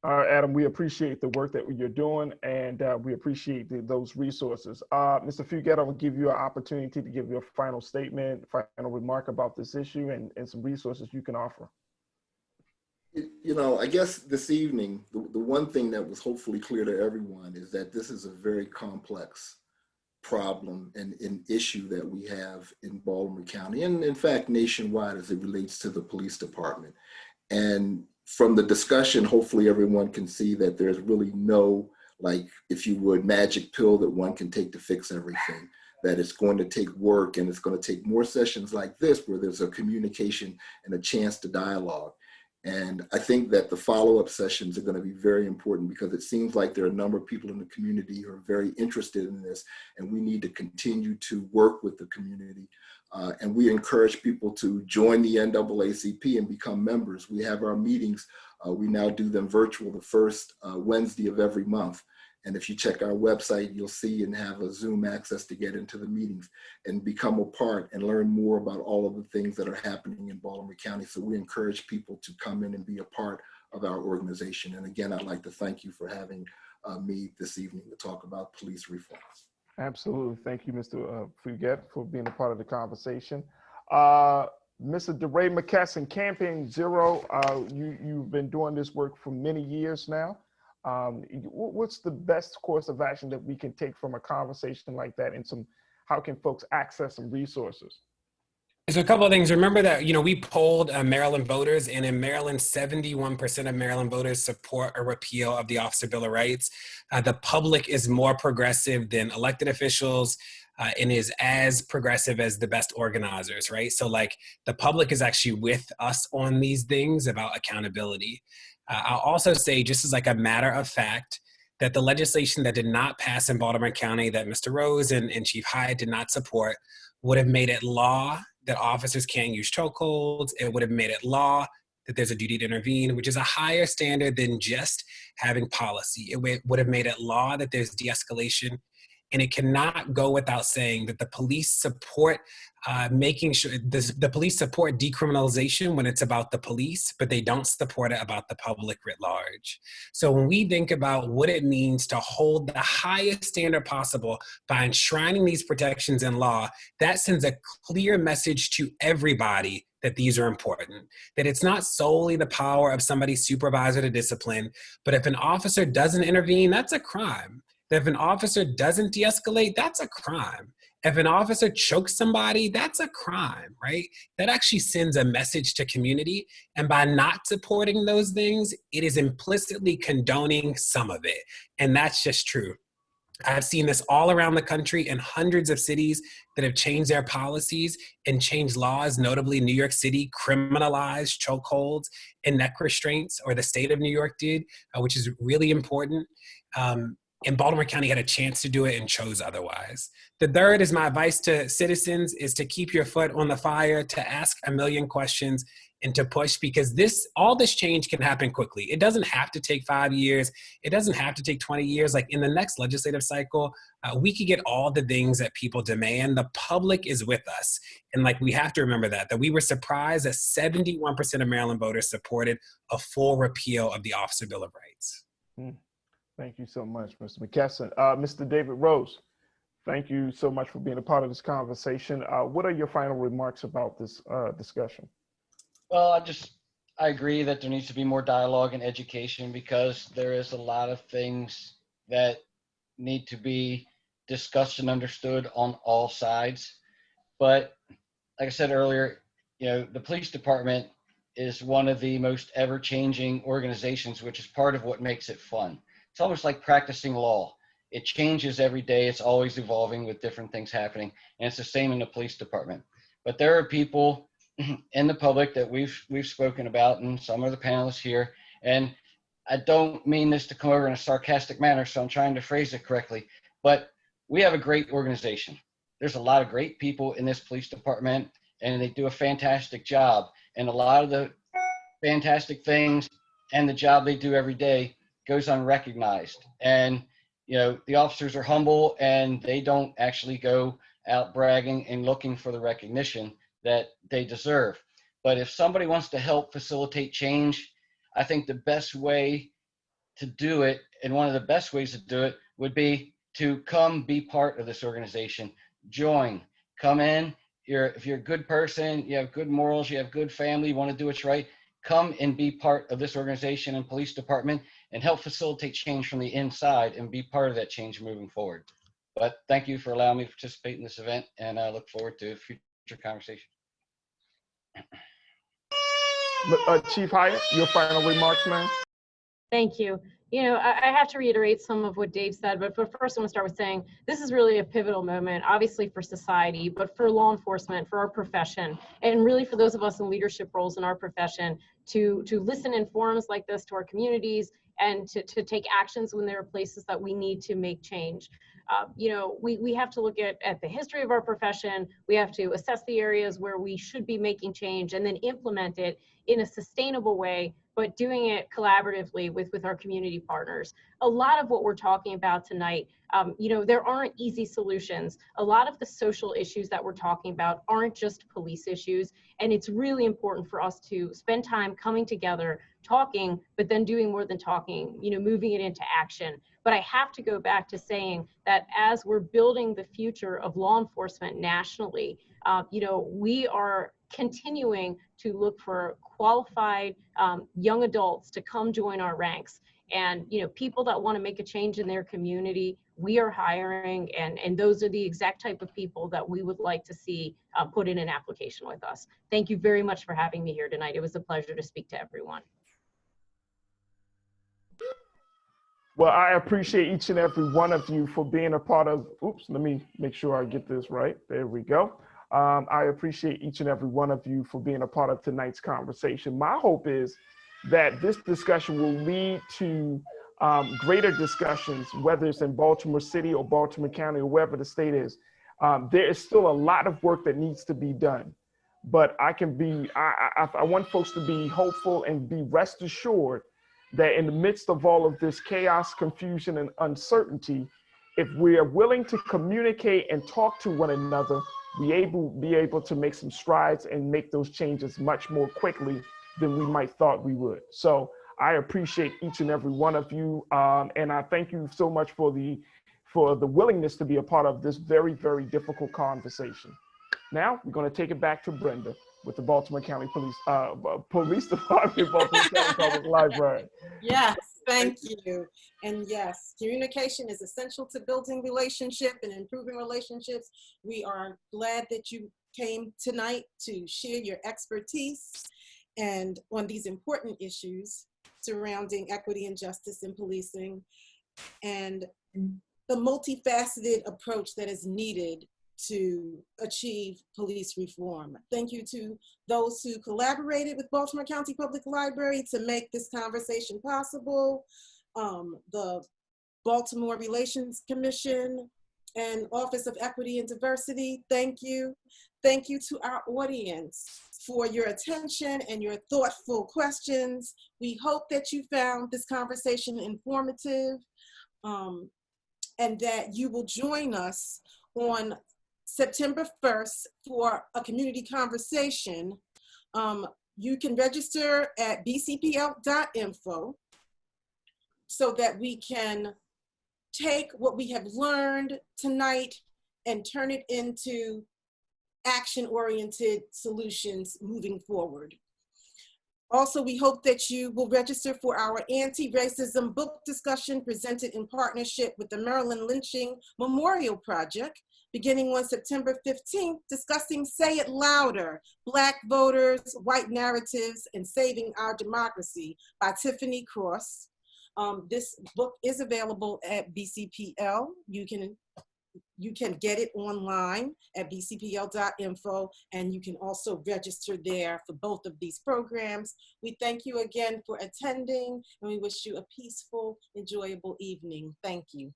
E: Adam, we appreciate the work that you're doing, and we appreciate those resources. Mr. Fugett, I will give you an opportunity to give your final statement, final remark about this issue, and some resources you can offer.
I: I guess this evening, the one thing that was hopefully clear to everyone is that this is a very complex problem and an issue that we have in Baltimore County, and in fact, nationwide as it relates to the police department. And from the discussion, hopefully everyone can see that there's really no, if you would, magic pill that one can take to fix everything. That it's going to take work, and it's going to take more sessions like this where there's a communication and a chance to dialogue. And I think that the follow-up sessions are going to be very important because it seems like there are a number of people in the community who are very interested in this, and we need to continue to work with the community. And we encourage people to join the NAACP and become members. We have our meetings. We now do them virtual the first Wednesday of every month. And if you check our website, you'll see and have a Zoom access to get into the meetings and become a part and learn more about all of the things that are happening in Baltimore County. So we encourage people to come in and be a part of our organization. And again, I'd like to thank you for having me this evening to talk about police reform.
E: Absolutely. Thank you, Mr. Fugett, for being a part of the conversation. Mr. DeRay McKesson, Campaign Zero, you've been doing this work for many years now. What's the best course of action that we can take from a conversation like that, and how can folks access some resources?
J: So a couple of things. Remember that, we polled Maryland voters, and in Maryland, 71% of Maryland voters support a repeal of the Officer Bill of Rights. The public is more progressive than elected officials and is as progressive as the best organizers, right? So the public is actually with us on these things about accountability. I'll also say, just as a matter of fact, that the legislation that did not pass in Baltimore County that Mr. Rose and Chief Hyatt did not support would have made it law that officers can't use chokeholds. It would have made it law that there's a duty to intervene, which is a higher standard than just having policy. It would have made it law that there's de-escalation. And it cannot go without saying that the police support making sure the police support decriminalization when it's about the police, but they don't support it about the public writ large. So when we think about what it means to hold the highest standard possible by enshrining these protections in law, that sends a clear message to everybody that these are important, that it's not solely the power of somebody's supervisor to discipline, but if an officer doesn't intervene, that's a crime. That if an officer doesn't de-escalate, that's a crime. If an officer chokes somebody, that's a crime, right? That actually sends a message to community. And by not supporting those things, it is implicitly condoning some of it. And that's just true. I've seen this all around the country in hundreds of cities that have changed their policies and changed laws. Notably, New York City criminalized chokeholds and neck restraints, or the state of New York did, which is really important. And Baltimore County had a chance to do it and chose otherwise. The third is my advice to citizens is to keep your foot on the fire, to ask a million questions, and to push, because all this change can happen quickly. It doesn't have to take 5 years. It doesn't have to take 20 years. In the next legislative cycle, we could get all the things that people demand. The public is with us. And we have to remember that we were surprised that 71% of Maryland voters supported a full repeal of the Officer Bill of Rights.
E: Thank you so much, Mr. McKesson. Mr. David Rose, thank you so much for being a part of this conversation. What are your final remarks about this discussion?
H: Well, I agree that there needs to be more dialogue and education, because there is a lot of things that need to be discussed and understood on all sides. But like I said earlier, the police department is one of the most ever-changing organizations, which is part of what makes it fun. It's almost like practicing law. It changes every day. It's always evolving with different things happening. And it's the same in the police department. But there are people in the public that we've spoken about, and some of the panelists here. And I don't mean this to come over in a sarcastic manner, so I'm trying to phrase it correctly. But we have a great organization. there's a lot of great people in this police department, and they do a fantastic job. And a lot of the fantastic things and the job they do every day goes unrecognized. And, you know, the officers are humble and they don't actually go out bragging and looking for the recognition that they deserve. But if somebody wants to help facilitate change, I think the best way to do it, and one of the best ways to do it, would be to come be part of this organization. Join, come in. If you're a good person, you have good morals, you have good family, you want to do what's right, come and be part of this organization and police department and help facilitate change from the inside and be part of that change moving forward. But thank you for allowing me to participate in this event, and I look forward to future conversation.
E: Chief Hyatt, your final remarks, ma'am.
G: Thank you. You know, I have to reiterate some of what Dave said, but first I want to start with saying this is really a pivotal moment, obviously for society, but for law enforcement, for our profession, and really for those of us in leadership roles in our profession to listen in forums like this to our communities and to take actions when there are places that we need to make change. You know, we have to look at the history of our profession. We have to assess the areas where we should be making change and then implement it in a sustainable way, but doing it collaboratively with our community partners. A lot of what we're talking about tonight, you know, there aren't easy solutions. A lot of the social issues that we're talking about aren't just police issues, and it's really important for us to spend time coming together, talking, but then doing more than talking, you know, moving it into action. But I have to go back to saying that as we're building the future of law enforcement nationally, you know, we are continuing to look for qualified young adults to come join our ranks. And, you know, people that want to make a change in their community, we are hiring, and those are the exact type of people that we would like to see put in an application with us. Thank you very much for having me here tonight. It was a pleasure to speak to everyone.
E: Well, I appreciate each and every one of you for being a part of, oops, let me make sure I get this right. There we go. I appreciate each and every one of you for being a part of tonight's conversation. My hope is that this discussion will lead to greater discussions, whether it's in Baltimore City or Baltimore County or wherever the state is. There is still a lot of work that needs to be done, but I want folks to be hopeful and be rest assured that in the midst of all of this chaos, confusion, and uncertainty, if we are willing to communicate and talk to one another, be able to make some strides and make those changes much more quickly than we might thought we would. So I appreciate each and every one of you, and I thank you so much for the willingness to be a part of this very, very difficult conversation. Now we're going to take it back to Brenda with the Baltimore County Police Department, Baltimore County Public Library.
A: Yes, thank you. And yes, communication is essential to building relationship and improving relationships. We are glad that you came tonight to share your expertise and on these important issues surrounding equity and justice in policing and the multifaceted approach that is needed to achieve police reform. Thank you to those who collaborated with Baltimore County Public Library to make this conversation possible, the Baltimore Relations Commission and Office of Equity and Diversity, thank you. Thank you to our audience for your attention and your thoughtful questions. We hope that you found this conversation informative and that you will join us on September 1st for a community conversation. You can register at bcpl.info so that we can take what we have learned tonight and turn it into action-oriented solutions moving forward. Also, we hope that you will register for our anti-racism book discussion presented in partnership with the Maryland Lynching Memorial Project, beginning on September 15th, discussing Say It Louder, Black Voters, White Narratives, and Saving Our Democracy by Tiffany Cross. This book is available at BCPL. You can get it online at bcpl.info, and you can also register there for both of these programs. We thank you again for attending, and we wish you a peaceful, enjoyable evening. Thank you.